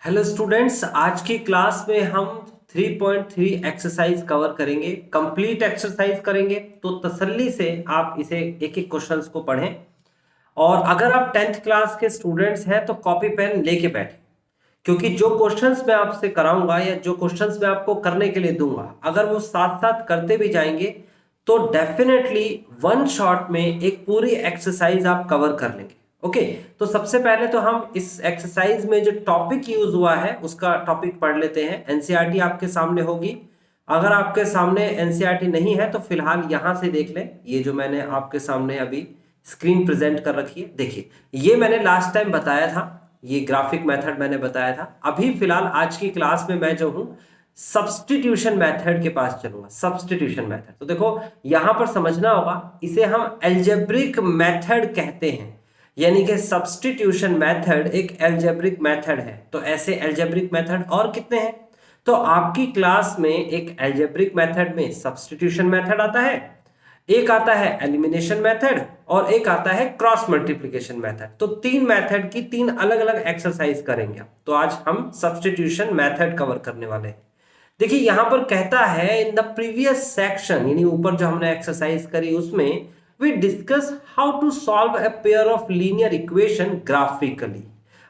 Hello students, आज की class में हम 3.3 एक्सरसाइज कवर करेंगे। कंप्लीट एक्सरसाइज करेंगे तो तसल्ली से आप इसे एक एक क्वेश्चंस को पढ़ें। और अगर आप 10th क्लास के स्टूडेंट्स हैं तो कॉपी पेन लेके बैठें, क्योंकि जो क्वेश्चंस मैं आपसे कराऊंगा या जो क्वेश्चंस मैं आपको करने के लिए दूंगा, अगर वो साथ साथ करते भी जाएंगे तो डेफिनेटली वन शॉट में एक पूरी एक्सरसाइज आप कवर कर लेंगे। ओके, तो सबसे पहले तो हम इस एक्सरसाइज में जो टॉपिक यूज हुआ है उसका टॉपिक पढ़ लेते हैं। एनसीईआरटी आपके सामने होगी। अगर आपके सामने एनसीईआरटी नहीं है तो फिलहाल यहां से देख लें। ये जो मैंने आपके सामने अभी स्क्रीन प्रेजेंट कर रखी है, देखिए ये मैंने लास्ट टाइम बताया था, ये ग्राफिक मेथड मैंने बताया था। अभी फिलहाल आज की क्लास में मैं जो हूं सब्स्टिट्यूशन मेथड के पास चलूंगा। सब्स्टिट्यूशन मेथड तो देखो यहां पर समझना होगा, इसे हम एल्जेब्रिक मेथड कहते हैं, यानी कि सब्स्टिट्यूशन मेथड एक एल्जेब्रिक मेथड है। तो ऐसे एल्जेब्रिक मेथड और कितने हैं? तो आपकी क्लास में एक एल्जेब्रिक मेथड में सब्स्टिट्यूशन मेथड आता है, एक आता है एलिमिनेशन मेथड और एक आता है क्रॉस मल्टीप्लिकेशन मेथड। तो तीन मेथड की तीन अलग अलग एक्सरसाइज करेंगे। तो आज हम सब्स्टिट्यूशन मेथड कवर करने वाले हैं। देखिए यहां पर कहता है इन द प्रीवियस सेक्शन, यानी ऊपर जो हमने एक्सरसाइज करी उसमें we discuss how to solve a pair of linear equation graphically.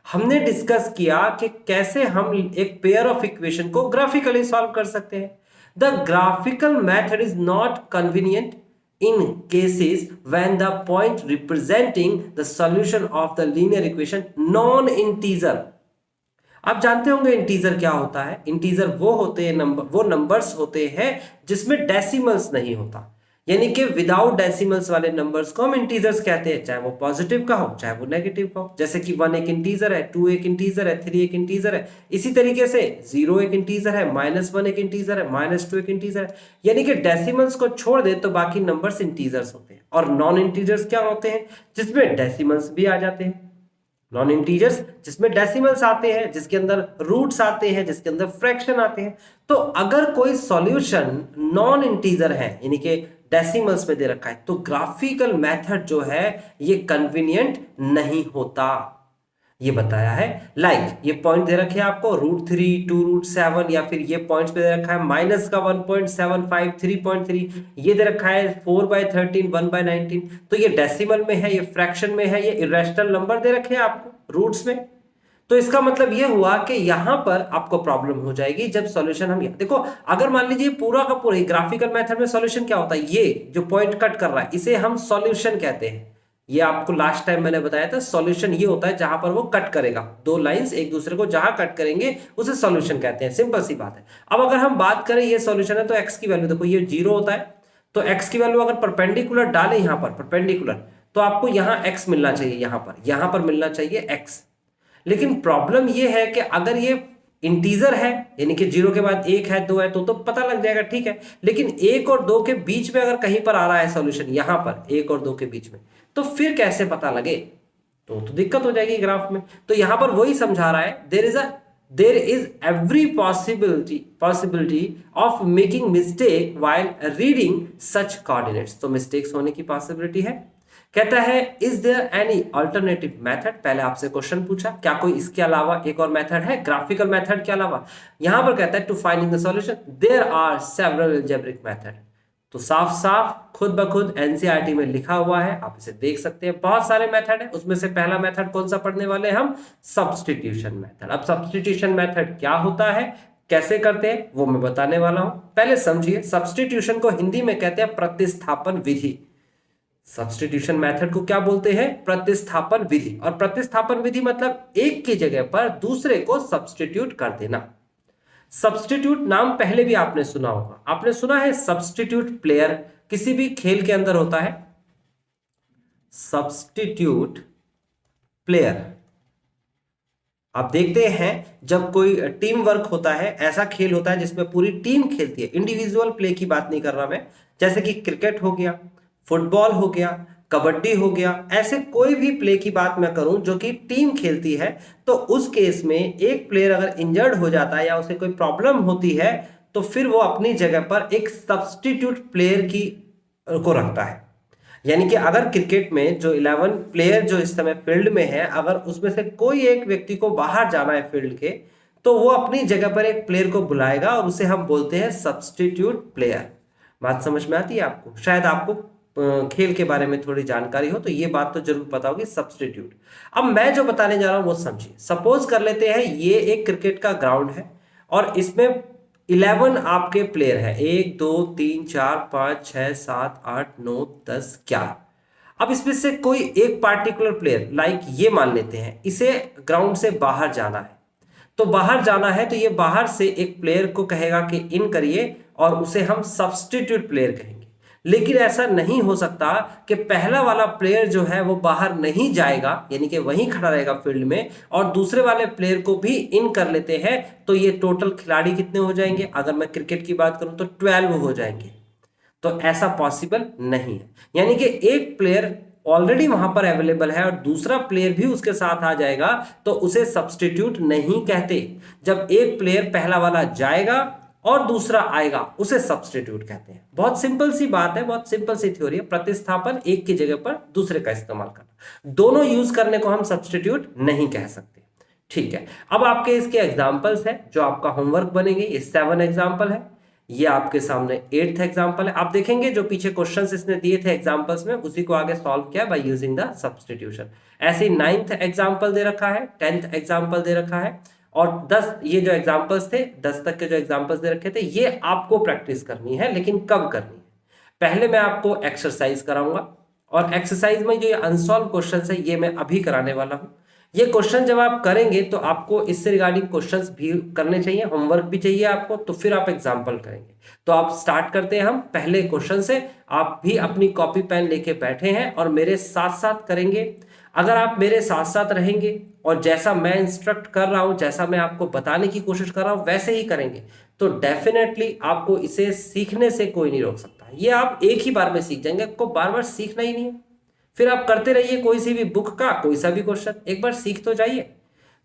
हमने डिस्कस किया कि कैसे हम एक पेयर ऑफ इक्वेशन को ग्राफिकली सॉल्व कर सकते हैं। The graphical method is not convenient in cases when the point representing the solution of the linear equation non-integer। आप जानते होंगे इंटीजर क्या होता है। इंटीजर वो होते हैं नंबर, वो नंबर्स होते हैं जिसमें डेसिमल्स नहीं होता, यानी कि विदाउट डेसिमल्स वाले नंबर्स को हम इंटीजर्स कहते हैं, चाहे वो पॉजिटिव का हो चाहे वो नेगेटिव का हो। जैसे कि 1 एक इंटीजर है, 2 एक इंटीजर है, 3 एक इंटीजर है। इसी तरीके से 0 एक इंटीजर है, -1 एक इंटीजर है, -2 एक इंटीजर है। यानी कि डेसिमल्स को छोड़ दे तो बाकी नंबर्स इंटीजर्स होते हैं। और नॉन इंटीजर्स क्या होते हैं? जिसमें डेसिमल्स भी आ जाते हैं। नॉन इंटीजर्स जिसमें डेसिमल्स आते हैं, जिसके अंदर रूट्स आते हैं, जिसके अंदर फ्रैक्शन आते हैं। तो अगर कोई सॉल्यूशन नॉन इंटीजर है, यानी कि डेसिमल्स में दे रखा है, तो ग्राफिकल मेथड जो है ये कन्वीनियंट नहीं होता, ये बताया है। ये पॉइंट दे रखे हैं आपको √3, 2√7, या फिर ये पॉइंट्स पे दे रखा है -1.75, 3.3, ये दे रखा है 4/13, 1/19। तो ये डेसिमल में है, ये फ्रैक्शन में है, ये इरेशनल नंबर दे रखे हैं आपको रूट्स में। तो इसका मतलब ये हुआ कि यहां पर आपको प्रॉब्लम हो जाएगी जब सॉल्यूशन हम देखो, अगर मान लीजिए पूरा का पूरा ग्राफिकल मेथड में सॉल्यूशन क्या होता है, ये जो पॉइंट कट कर रहा है इसे हम सॉल्यूशन कहते हैं। ये आपको लास्ट टाइम मैंने बताया था, सॉल्यूशन ये होता है जहां पर वो कट करेगा, दो लाइंस एक दूसरे को जहां कट करेंगे उसे सॉल्यूशन कहते हैं। सिंपल सी बात है। अब अगर हम बात करें ये सॉल्यूशन है तो एक्स की वैल्यू देखो ये 0 होता है, तो एक्स की वैल्यू अगर परपेंडिकुलर डालें यहां पर परपेंडिकुलर, तो आपको यहां एक्स मिलना चाहिए, यहां पर मिलना चाहिए एक्स। लेकिन प्रॉब्लम ये है कि अगर ये इंटीजर है, यानी कि 0 के बाद 1 है 2 है तो पता लग जाएगा, ठीक है। लेकिन 1 और 2 के बीच में अगर कहीं पर आ रहा है सॉल्यूशन, यहां पर 1 और 2 के बीच में, तो फिर कैसे पता लगे? तो दिक्कत हो जाएगी ग्राफ में। तो यहां पर वही समझा रहा है, there is every possibility of making mistake while reading such coordinates. तो मिस्टेक्स होने की पॉसिबिलिटी है। कहता है is there any alternative method. पहले आपसे क्वेश्चन पूछा क्या कोई इसके अलावा एक और मेथड है ग्राफिकल मेथड के अलावा। यहां पर कहता है to finding the solution there are several algebraic method. तो साफ साफ खुद ब खुद एनसीईआरटी में लिखा हुआ है, आप इसे देख सकते हैं। बहुत सारे मेथड है, उसमें से पहला मेथड कौन सा पढ़ने वाले हम? Substitution method. अब सब्स्टिट्यूशन मेथड क्या होता है, कैसे करते हैं, वो मैं बताने वाला हूं। पहले समझिए, सब्स्टिट्यूशन को हिंदी में कहते हैं प्रतिस्थापन विधि। सब्स्टिट्यूशन मेथड को क्या बोलते हैं? प्रतिस्थापन विधि। और प्रतिस्थापन विधि मतलब एक की जगह पर दूसरे को सब्स्टिट्यूट कर देना। सब्स्टिट्यूट नाम पहले भी आपने सुना होगा, आपने सुना है सब्स्टिट्यूट प्लेयर, किसी भी खेल के अंदर होता है सब्स्टिट्यूट प्लेयर। आप देखते हैं जब कोई टीम वर्क होता है, ऐसा खेल होता है जिसमें पूरी टीम खेलती है, इंडिविजुअल प्ले की बात नहीं कर रहा मैं, जैसे कि क्रिकेट हो गया, फुटबॉल हो गया, कबड्डी हो गया, ऐसे कोई भी प्ले की बात मैं करूं जो कि टीम खेलती है, तो उस केस में एक प्लेयर अगर इंजर्ड हो जाता है या उसे कोई प्रॉब्लम होती है तो फिर वो अपनी जगह पर एक सब्स्टिट्यूट प्लेयर की को रखता है। यानी कि अगर क्रिकेट में जो 11 प्लेयर जो इस समय फील्ड में है, अगर उसमें से कोई एक व्यक्ति को बाहर जाना है फील्ड के, तो वो अपनी जगह पर एक प्लेयर को बुलाएगा और उसे हम बोलते हैं सब्स्टिट्यूट प्लेयर। बात समझ में आती है आपको? शायद आपको खेल के बारे में थोड़ी जानकारी हो तो ये बात तो जरूर पता होगी, सब्स्टिट्यूट। अब मैं जो बताने जा रहा हूं वो समझिए। सपोज कर लेते हैं ये एक क्रिकेट का ग्राउंड है और इसमें 11 आपके प्लेयर है, 1 2 3 4 5 6 7 8 9 10 11। अब इसमें से कोई एक पार्टिकुलर प्लेयर, लाइक ये मान लेते हैं, इसे ग्राउंड से बाहर जाना है। तो बाहर जाना है तो ये बाहर से एक प्लेयर को कहेगा कि इन करिए और उसे हम सब्स्टिट्यूट प्लेयर कहेंगे। लेकिन ऐसा नहीं हो सकता कि पहला वाला प्लेयर जो है वो बाहर नहीं जाएगा, यानी कि वहीं खड़ा रहेगा फील्ड में, और दूसरे वाले प्लेयर को भी इन कर लेते हैं। तो ये टोटल खिलाड़ी कितने हो जाएंगे? अगर मैं क्रिकेट की बात करूं तो 12 हो जाएंगे। तो ऐसा पॉसिबल नहीं है, यानी कि एक प्लेयर ऑलरेडी वहां पर अवेलेबल है और दूसरा प्लेयर भी उसके साथ आ जाएगा तो उसे सब्स्टिट्यूट नहीं कहते। जब एक प्लेयर पहला वाला जाएगा और दूसरा आएगा उसे सब्स्टिट्यूट कहते हैं। बहुत सिंपल सी बात है, बहुत सिंपल सी थ्योरी है। प्रतिस्थापन, एक की जगह पर दूसरे का इस्तेमाल करना, दोनों यूज करने को हम सब्स्टिट्यूट नहीं कह सकते। ठीक है, अब आपके इसके एग्जाम्पल्स है जो आपका होमवर्क बनेंगे। ये 7 एग्जाम्पल है, ये आपके सामने 8th एग्जाम्पल है। आप देखेंगे जो पीछे क्वेश्चंस इसने दिए थे एग्जाम्पल्स में, उसी को आगे सॉल्व किया बाय यूजिंग द सब्स्टिट्यूशन। ऐसे 9th एग्जाम्पल दे रखा है, 10th एग्जाम्पल दे रखा है, और 10 ये जो एग्जाम्पल्स थे, 10 तक के जो एग्जाम्पल्स दे रखे थे, ये आपको प्रैक्टिस करनी है। लेकिन कब करनी है? पहले मैं आपको एक्सरसाइज कराऊंगा और एक्सरसाइज में जो ये अनसॉल्व क्वेश्चन है ये मैं अभी कराने वाला हूं। ये क्वेश्चन जब आप करेंगे तो आपको इससे रिगार्डिंग क्वेश्चंस भी करने चाहिए, होमवर्क भी चाहिए आपको, तो फिर आप एग्जाम्पल करेंगे। तो आप स्टार्ट करते हैं हम पहले क्वेश्चन से। आप भी अपनी कॉपी पेन लेके बैठे हैं और मेरे साथ साथ करेंगे। अगर आप मेरे साथ साथ रहेंगे और जैसा मैं इंस्ट्रक्ट कर रहा हूं, जैसा मैं आपको बताने की कोशिश कर रहा हूं, वैसे ही करेंगे तो डेफिनेटली आपको इसे सीखने से कोई नहीं रोक सकता। ये आप एक ही बार में सीख जाएंगे, आपको बार बार सीखना ही नहीं है। फिर आप करते रहिए कोई सी भी बुक का कोई सा भी क्वेश्चन, एक बार सीख तो जाइए।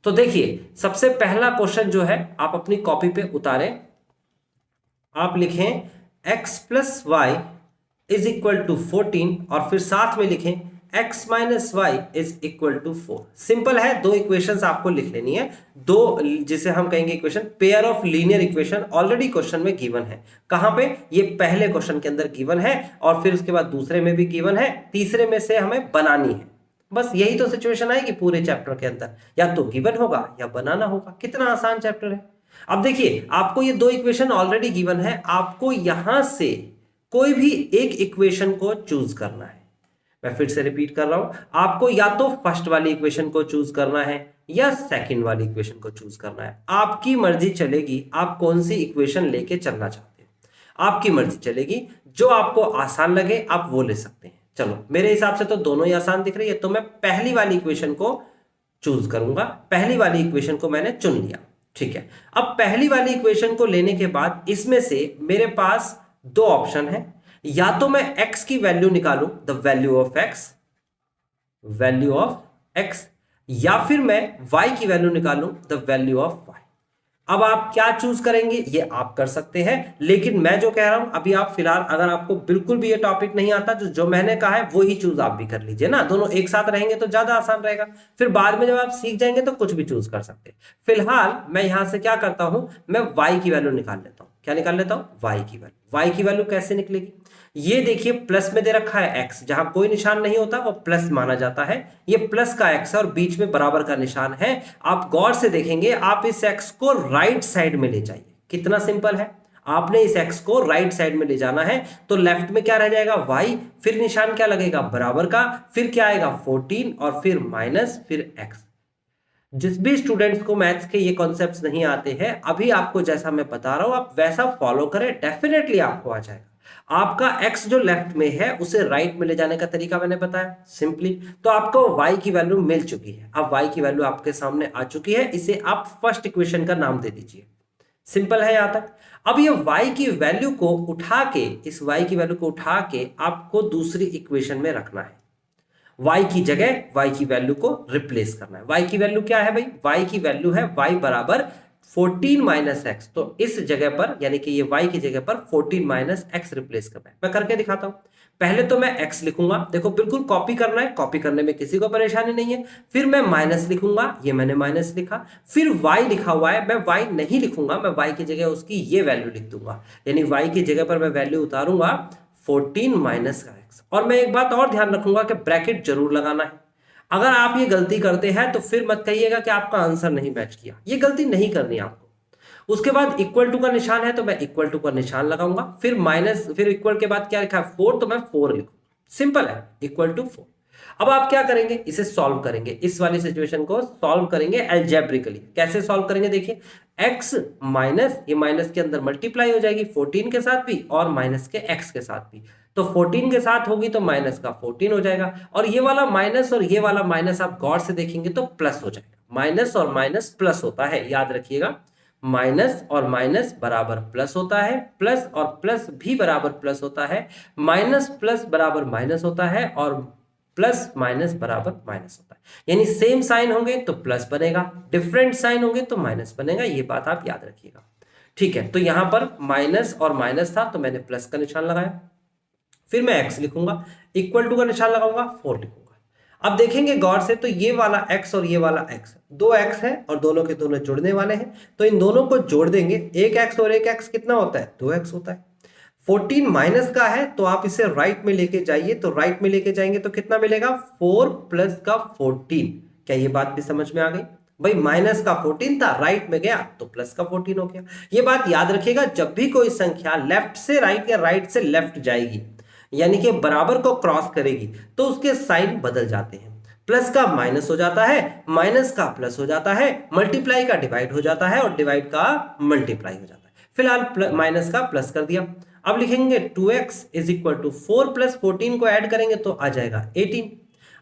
तो देखिए, सबसे पहला क्वेश्चन जो है आप अपनी कॉपी पे उतारें। आप लिखें x plus y is equal to 14 और फिर साथ में लिखें x minus y is equal to 4। Simple है, दो इक्वेशंस आपको लिख लेनी है, दो जिसे हम कहेंगे equation, pair of linear equation already question में गिवन है। कहां पे? ये पहले क्वेश्चन के अंदर गिवन है और फिर उसके बाद दूसरे में भी गिवन है, तीसरे में से हमें बनानी है। बस यही तो सिचुएशन आएगी पूरे चैप्टर के अंदर, या तो गिवन होगा या बनाना होगा। कितना आसान चैप्टर है। अब देखिए, आपको ये दो इक्वेशन ऑलरेडी गिवन है, आपको यहां से कोई भी एक इक्वेशन को चूज करना है। मैं फिर से रिपीट कर रहा हूं, आपको या तो फर्स्ट वाली इक्वेशन को चूज करना है या सेकंड वाली इक्वेशन को चूज करना है। आपकी मर्जी चलेगी आप कौन सी इक्वेशन लेके चलना चाहते हैं, आपकी मर्जी चलेगी। जो आपको आसान लगे आप वो ले सकते हैं। चलो, मेरे हिसाब से तो दोनों ही आसान दिख रही है, तो मैं पहली वाली इक्वेशन को चूज करूंगा। पहली वाली इक्वेशन को मैंने चुन लिया। ठीक है, अब पहली वाली इक्वेशन को लेने के बाद इसमें से मेरे पास दो ऑप्शन है, या तो मैं x की वैल्यू निकालूं, द वैल्यू ऑफ x, या फिर मैं y की वैल्यू निकालूं, द वैल्यू ऑफ y। अब आप क्या चूज करेंगे ये आप कर सकते हैं, लेकिन मैं जो कह रहा हूं अभी आप फिलहाल, अगर आपको बिल्कुल भी ये टॉपिक नहीं आता, जो मैंने कहा है वो ही चूज आप भी कर लीजिए ना। दोनों एक साथ रहेंगे तो ज्यादा आसान रहेगा, फिर बाद में जब आप सीख जाएंगे तो कुछ भी चूज कर सकते हैं। फिलहाल मैं यहां से क्या करता हूं, मैं y की वैल्यू निकाल लेता हूं। क्या निकाल लेता हूं? y की वैल्यू। y की वैल्यू कैसे निकलेगी? ये देखिए, प्लस में दे रखा है x, जहां कोई निशान नहीं होता वो प्लस माना जाता है। ये प्लस का x है और बीच में बराबर का निशान है। आप गौर से देखेंगे, आप इस x को राइट साइड में ले जाइए। कितना सिंपल है, आपने इस x को राइट साइड में ले जाना है। तो लेफ्ट में क्या रह जाएगा? y, फिर निशान क्या लगेगा? बराबर का, फिर क्या आएगा? 14 और फिर माइनस, फिर x। जिस भी स्टूडेंट्स को मैथ्स के ये कॉन्सेप्ट्स नहीं आते हैं, अभी आपको जैसा मैं बता रहा हूं आप वैसा फॉलो करें, डेफिनेटली आपको आ जाएगा। आपका x जो लेफ्ट में है उसे राइट में ले जाने का तरीका मैंने बताया सिंपली। तो आपको y की वैल्यू मिल चुकी है। अब y की वैल्यू आपके सामने आ चुकी है, इसे आप फर्स्ट इक्वेशन का नाम दे दीजिए। सिंपल है यहां तक। अब ये y की वैल्यू को उठा के, इस y की वैल्यू को उठा के आपको दूसरी इक्वेशन में रखना है। y की जगह y की वैल्यू को रिप्लेस करना है। y की वैल्यू क्या है भाई? y की वैल्यू है y बराबर 14 माइनस एक्स, तो इस जगह पर यानी कि ये y की जगह पर 14 माइनस एक्स रिप्लेस करना है। मैं करके दिखाता हूं। पहले तो मैं x लिखूंगा, देखो बिल्कुल कॉपी करना है, कॉपी करने में किसी को परेशानी नहीं है। फिर मैं माइनस लिखूंगा, ये मैंने माइनस लिखा। फिर y लिखा हुआ है, मैं y नहीं लिखूंगा, मैं y की जगह उसकी ये वैल्यू लिख दूंगा, यानी y की जगह पर मैं वैल्यू उतारूंगा 14 माइनस का x। और मैं एक बात और ध्यान रखूंगा कि ब्रैकेट जरूर लगाना है। अगर आप ये गलती करते हैं तो फिर मत कहिएगा कि आपका आंसर नहीं मैच किया, ये गलती नहीं करनी आपको। उसके बाद इक्वल टू का निशान है तो मैं इक्वल टू का निशान लगाऊंगा, फिर माइनस, फिर इक्वल के बाद क्या लिखा है 4, तो मैं 4 लिखूंगा, सिंपल है, इक्वल टू 4। अब आप क्या करेंगे, इसे सॉल्व करेंगे, इस वाली सिचुएशन को सॉल्व करेंगे एल्जेब्रिकली। कैसे सॉल्व करेंगे, देखिए x माइनस, ये माइनस के अंदर मल्टीप्लाई हो जाएगी 14 के साथ भी और माइनस के x के साथ भी, तो 14 के साथ होगी तो माइनस का 14 हो जाएगा, और ये वाला माइनस और ये वाला माइनस आप गौर से देखेंगे तो प्लस हो जाएगा। माइनस और माइनस प्लस होता है, याद रखिएगा, माइनस और माइनस बराबर प्लस होता है, प्लस और प्लस भी बराबर प्लस होता है, माइनस प्लस बराबर माइनस होता है, और प्लस माइनस बराबर माइनस होता है। यानी सेम साइन होंगे तो प्लस बनेगा, डिफरेंट साइन होंगे तो माइनस बनेगा, ये बात आप याद रखिएगा। ठीक है, तो यहां पर माइनस और माइनस था तो मैंने प्लस का निशान लगाया, फिर मैं x लिखूंगा, इक्वल टू का निशान लगाऊंगा, 4 लिखूंगा। अब देखेंगे गौर से तो ये वाला x और ये वाला x, दो x है और दोनों के दोनों जुड़ने वाले हैं, तो इन दोनों को जोड़ देंगे, एक x और एक x कितना होता है, 2x होता है। 14 माइनस का है तो आप इसे राइट में लेके जाइए, तो राइट में लेके जाएंगे तो कितना मिलेगा, 4 प्लस का 14। क्या ये बात भी समझ में आ गई भाई, माइनस का 14 था, राइट में गया तो प्लस का 14 हो गया। ये बात याद रखिएगा, जब भी कोई संख्या लेफ्ट से राइट या राइट से लेफ्ट जाएगी, यानी कि बराबर को क्रॉस करेगी, तो उसके साइन बदल जाते हैं, प्लस का माइनस हो जाता है, माइनस का प्लस हो जाता है, मल्टीप्लाई का डिवाइड हो जाता है और डिवाइड का मल्टीप्लाई हो जाता है। फिलहाल माइनस का प्लस कर दिया। अब लिखेंगे 2x is equal to 4 plus 14 को ऐड करेंगे तो आ जाएगा 18।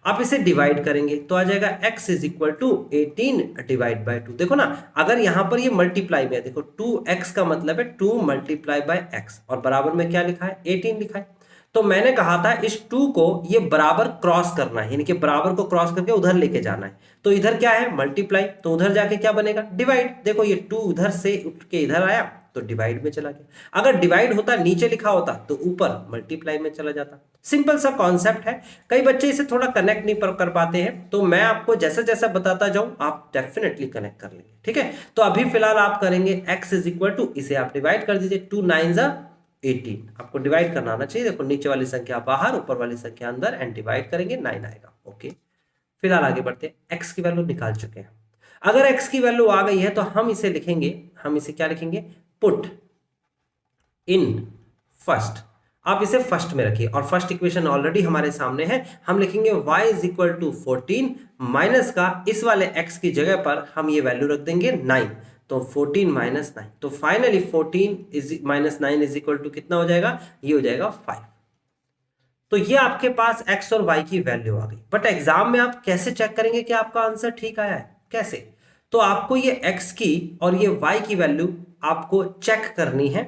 आप इसे डिवाइड करेंगे तो आ जाएगा x is equal to 18 divide by 2। देखो ना, अगर यहां पर ये मल्टीप्लाई में है, देखो 2x का मतलब है 2 मल्टीप्लाई बाय x, और बराबर में क्या लिखा है, 18 लिखा है। तो मैंने कहा था इस 2 को ये बराबर क्रॉस करना है, यानी कि बराबर को क्रॉस करके उधर लेके जाना है, तो इधर क्या है मल्टीप्लाई, तो उधर जाके क्या बनेगा, डिवाइड। देखो ये 2 उधर से उठ के इधर आया तो डिवाइड में चला गया, अगर डिवाइड होता नीचे लिखा होता तो ऊपर मल्टीप्लाई में चला जाता। सिंपल सा कॉन्सेप्ट है, कई बच्चे इसे थोड़ा कनेक्ट नहीं कर पाते हैं, तो मैं आपको जैसा जैसा बताता जाऊं आप डेफिनेटली कनेक्ट कर लेंगे। ठीक है, तो अभी फिलहाल आप करेंगे x इज इक्वल टू, इसे आप डिवाइड कर दीजिए, 2 9 18, आपको डिवाइड करना आना चाहिए। देखो नीचे वाली संख्या बाहर, ऊपर वाली संख्या अंदर, एंड डिवाइड करेंगे 9 आएगा। ओके, फिलहाल आगे बढ़ते हैं, x की वैल्यू निकाल चुके हैं। अगर x की वैल्यू आ गई है तो हम इसे लिखेंगे, हम इसे क्या लिखेंगे, पुट इन फर्स्ट। आप इसे फर्स्ट में रखिए, और फर्स्ट इक्वेशन ऑलरेडी हमारे सामने है, हम लिखेंगे y is equal to 14 minus का इस वाले x की जगह पर हम ये वैल्यू रख देंगे 9, तो 14 माइनस 9, तो finally 14 is minus 9 is equal to कितना हो जाएगा, ये हो जाएगा 5। तो ये आपके पास x और y की वैल्यू आ गई, बट एग्जाम में आप कैसे चेक करेंगे कि आपका आंसर ठीक आया है, कैसे, तो आपको ये x की और ये y की वैल्यू आपको चेक करनी है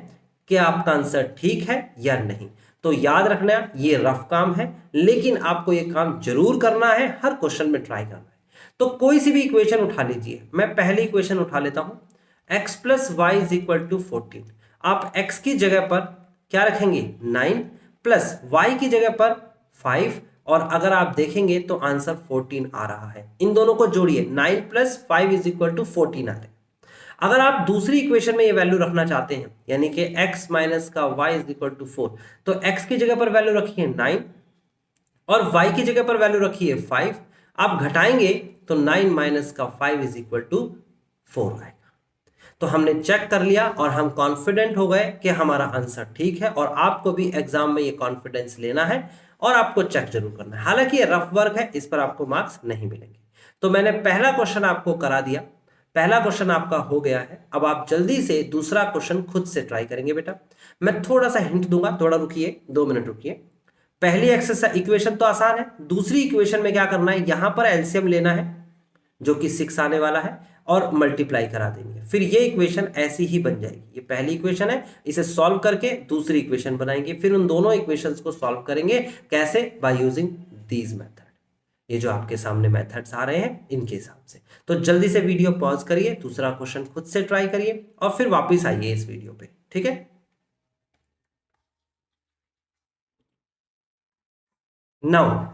कि आपका आंसर ठीक है या नहीं। तो याद रखना ये रफ काम है, लेकिन आपको ये काम जरूर करना है, हर क्वेश्चन में ट्राई करना है। तो कोई सी भी इक्वेशन उठा लीजिए, मैं पहली इक्वेशन उठा लेता हूं, x plus y is equal to 14। आप x की जगह पर क्या रखेंगे 9 प्लस y की जगह पर 5, और अगर आप देखेंगे तो आंसर 14 आ रहा है। इन दोनों को जोड़िए, 9 प्लस 5 इज इक्वल टू 14 आ रहा है। अगर आप दूसरी इक्वेशन में ये वैल्यू रखना चाहते हैं, यानी कि x माइनस का y इज इक्वल टू 4, तो x की जगह पर वैल्यू रखिए 9 और y की जगह पर वैल्यू रखिए 5। आप घटाएंगे तो 9 माइनस का 5 इज इक्वल टू 4 आएगा। तो हमने चेक कर लिया और हम कॉन्फिडेंट हो गए कि हमारा आंसर ठीक है, और आपको भी एग्जाम में ये कॉन्फिडेंस लेना है और आपको चेक जरूर करना है। हालांकि ये रफ वर्क है, इस पर आपको मार्क्स नहीं मिलेंगे। तो मैंने पहला क्वेश्चन आपको करा दिया, पहला क्वेश्चन आपका हो गया है। अब आप जल्दी से दूसरा क्वेश्चन खुद से ट्राई करेंगे बेटा। मैं थोड़ा सा हिंट दूंगा, थोड़ा रुकिए, 2 मिनट रुकिए। पहली एक्सरसाइज इक्वेशन तो आसान है, दूसरी इक्वेशन में क्या करना है, यहां पर एलसीएम लेना है जो कि 6 आने वाला है और मल्टीप्लाई करा देंगे, फिर ये इक्वेशन ऐसी ही बन जाएगी। ये पहली इक्वेशन है, इसे सॉल्व करके दूसरी इक्वेशन बनाएंगे, फिर उन दोनों इक्वेशंस को सॉल्व करेंगे कैसे, बाय यूजिंग दीज मेथड। ये जो आपके सामने मेथड्स आ रहे हैं इनके हिसाब से। तो जल्दी से वीडियो पॉज करिए, दूसरा क्वेश्चन खुद से ट्राई करिए और फिर वापस आइए इस वीडियो पे, ठीक है। नाउ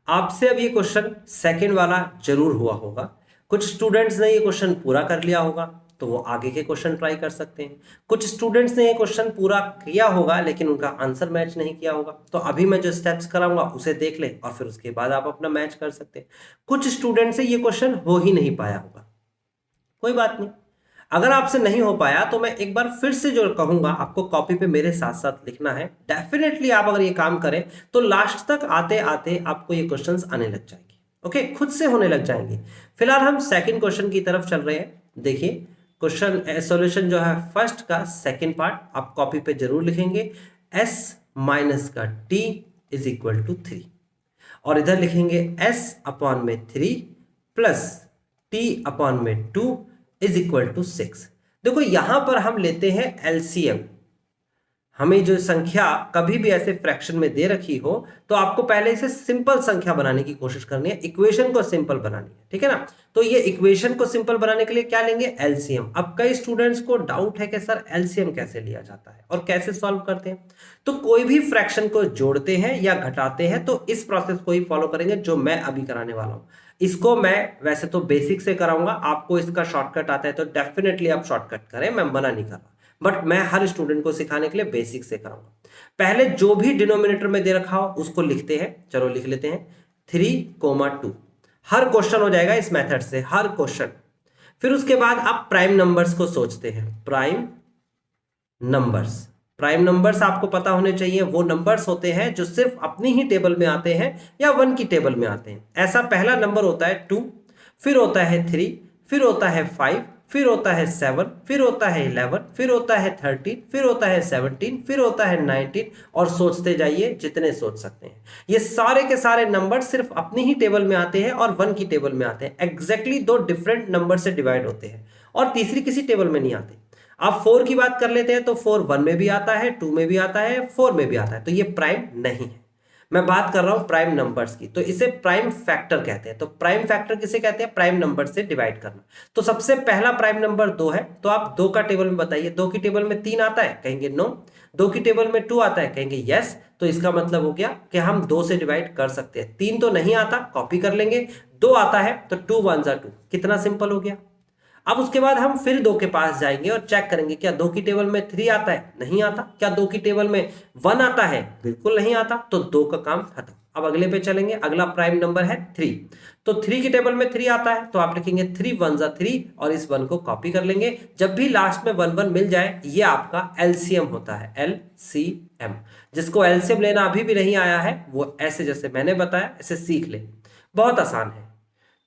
आपसे अब ये क्वेश्चन सेकंड वाला जरूर हुआ होगा, कुछ स्टूडेंट्स ने ये क्वेश्चन पूरा कर लिया होगा तो वो आगे के क्वेश्चन ट्राई कर सकते हैं। कुछ स्टूडेंट्स ने ये क्वेश्चन पूरा किया होगा लेकिन उनका आंसर मैच नहीं किया होगा, तो अभी मैं जो स्टेप्स कराऊंगा उसे देख ले और फिर उसके बाद आप अपना मैच कर सकते हैं। कुछ स्टूडेंट से ये क्वेश्चन हो ही नहीं पाया होगा, कोई बात नहीं। अगर आपसे नहीं हो पाया तो मैं एक बार फिर से जो कहूंगा आपको कॉपी पे मेरे साथ साथ लिखना है। डेफिनेटली आप अगर ये काम करें तो लास्ट तक आते आते आपको ये क्वेश्चंस आने लग जाएंगे, ओके, खुद से होने लग जाएंगे। फिलहाल हम सेकंड क्वेश्चन की तरफ चल रहे हैं। देखिए क्वेश्चन सॉल्यूशन जो है फर्स्ट का सेकंड पार्ट आप कॉपी पे जरूर लिखेंगे, s माइनस का t इज इक्वल टू 3 और इधर लिखेंगे s अपॉन में 3 प्लस t अपॉन में 2 इज इक्वल टू 6। देखो यहां पर हम लेते हैं एलसीएम। हमें जो संख्या कभी भी ऐसे फ्रैक्शन में दे रखी हो तो आपको पहले इसे सिंपल संख्या बनाने की कोशिश करनी है, इक्वेशन को सिंपल बनानी है, ठीक है ना। तो ये इक्वेशन को सिंपल बनाने के लिए क्या लेंगे, एलसीएम। अब कई स्टूडेंट्स को डाउट है कि सर एलसीएम कैसे लिया जाता है और कैसे सॉल्व करते हैं। तो कोई भी फ्रैक्शन को जोड़ते हैं या घटाते हैं तो इस प्रोसेस को ही फॉलो करेंगे जो मैं अभी कराने वाला हूं। इसको मैं वैसे तो बेसिक से कराऊंगा, आपको इसका शॉर्टकट आता है तो डेफिनेटली आप शॉर्टकट करें, मैं मना नहीं कर रहा, बट मैं हर स्टूडेंट को सिखाने के लिए बेसिक से कराऊंगा। पहले जो भी डिनोमिनेटर में दे रखा हो उसको लिखते हैं, चलो लिख लेते हैं 3,2। हर क्वेश्चन हो जाएगा इस मेथड से, हर क्वेश्चन। फिर उसके बाद आप प्राइम नंबर्स को सोचते हैं, प्राइम नंबर्स। प्राइम नंबर्स आपको पता होने चाहिए, वो नंबर्स होते हैं जो सिर्फ अपनी ही टेबल में आते हैं या 1 की टेबल में आते हैं। ऐसा पहला नंबर होता है 2, फिर होता है 3, फिर होता है 5, फिर होता है 7, फिर होता है 11, फिर होता है 13, फिर होता है 17, फिर होता है 19 और सोचते जाइए जितने सोच सकते हैं। ये सारे के सारे नंबर सिर्फ अपनी ही टेबल में आते हैं और 1 की टेबल में आते हैं। एग्जैक्टली दो डिफरेंट नंबर से डिवाइड होते हैं और तीसरी किसी टेबल में नहीं आती। आप 4 की बात कर लेते हैं तो 4 1 में भी आता है, 2 में भी आता है, 4 में भी आता है, तो ये प्राइम नहीं है। मैं बात कर रहा हूं प्राइम नंबर्स की, तो इसे प्राइम फैक्टर कहते हैं। तो प्राइम फैक्टर किसे कहते हैं, प्राइम नंबर से डिवाइड करना। तो सबसे पहला प्राइम नंबर 2 है, तो आप 2 का टेबल में बताइए। 2 की टेबल में 3 आता है, कहेंगे नो। 2 की टेबल में 2 आता है, कहेंगे यस। तो इसका मतलब हो गया कि हम 2 से डिवाइड कर सकते हैं। 3 तो नहीं आता, कॉपी कर लेंगे। 2 आता है तो 2 1 जा 2, कितना सिंपल हो गया। अब उसके बाद हम फिर 2 के पास जाएंगे और चेक करेंगे क्या 2 की टेबल में 3 आता है, नहीं आता। क्या 2 की टेबल में 1 आता है, बिल्कुल नहीं आता। तो 2 का काम खत्म। अब अगले पे चलेंगे, अगला प्राइम नंबर है 3। तो 3 की टेबल में 3 आता है तो आप लिखेंगे 3 1 जा 3 और इस 1 को कॉपी कर लेंगे। जब भी लास्ट में 1 1 मिल जाए ये आपका एलसीएम होता है, एलसीएम। जिसको एलसीएम लेना अभी भी नहीं आया है वो ऐसे जैसे मैंने बताया ऐसे सीख ले, बहुत आसान है।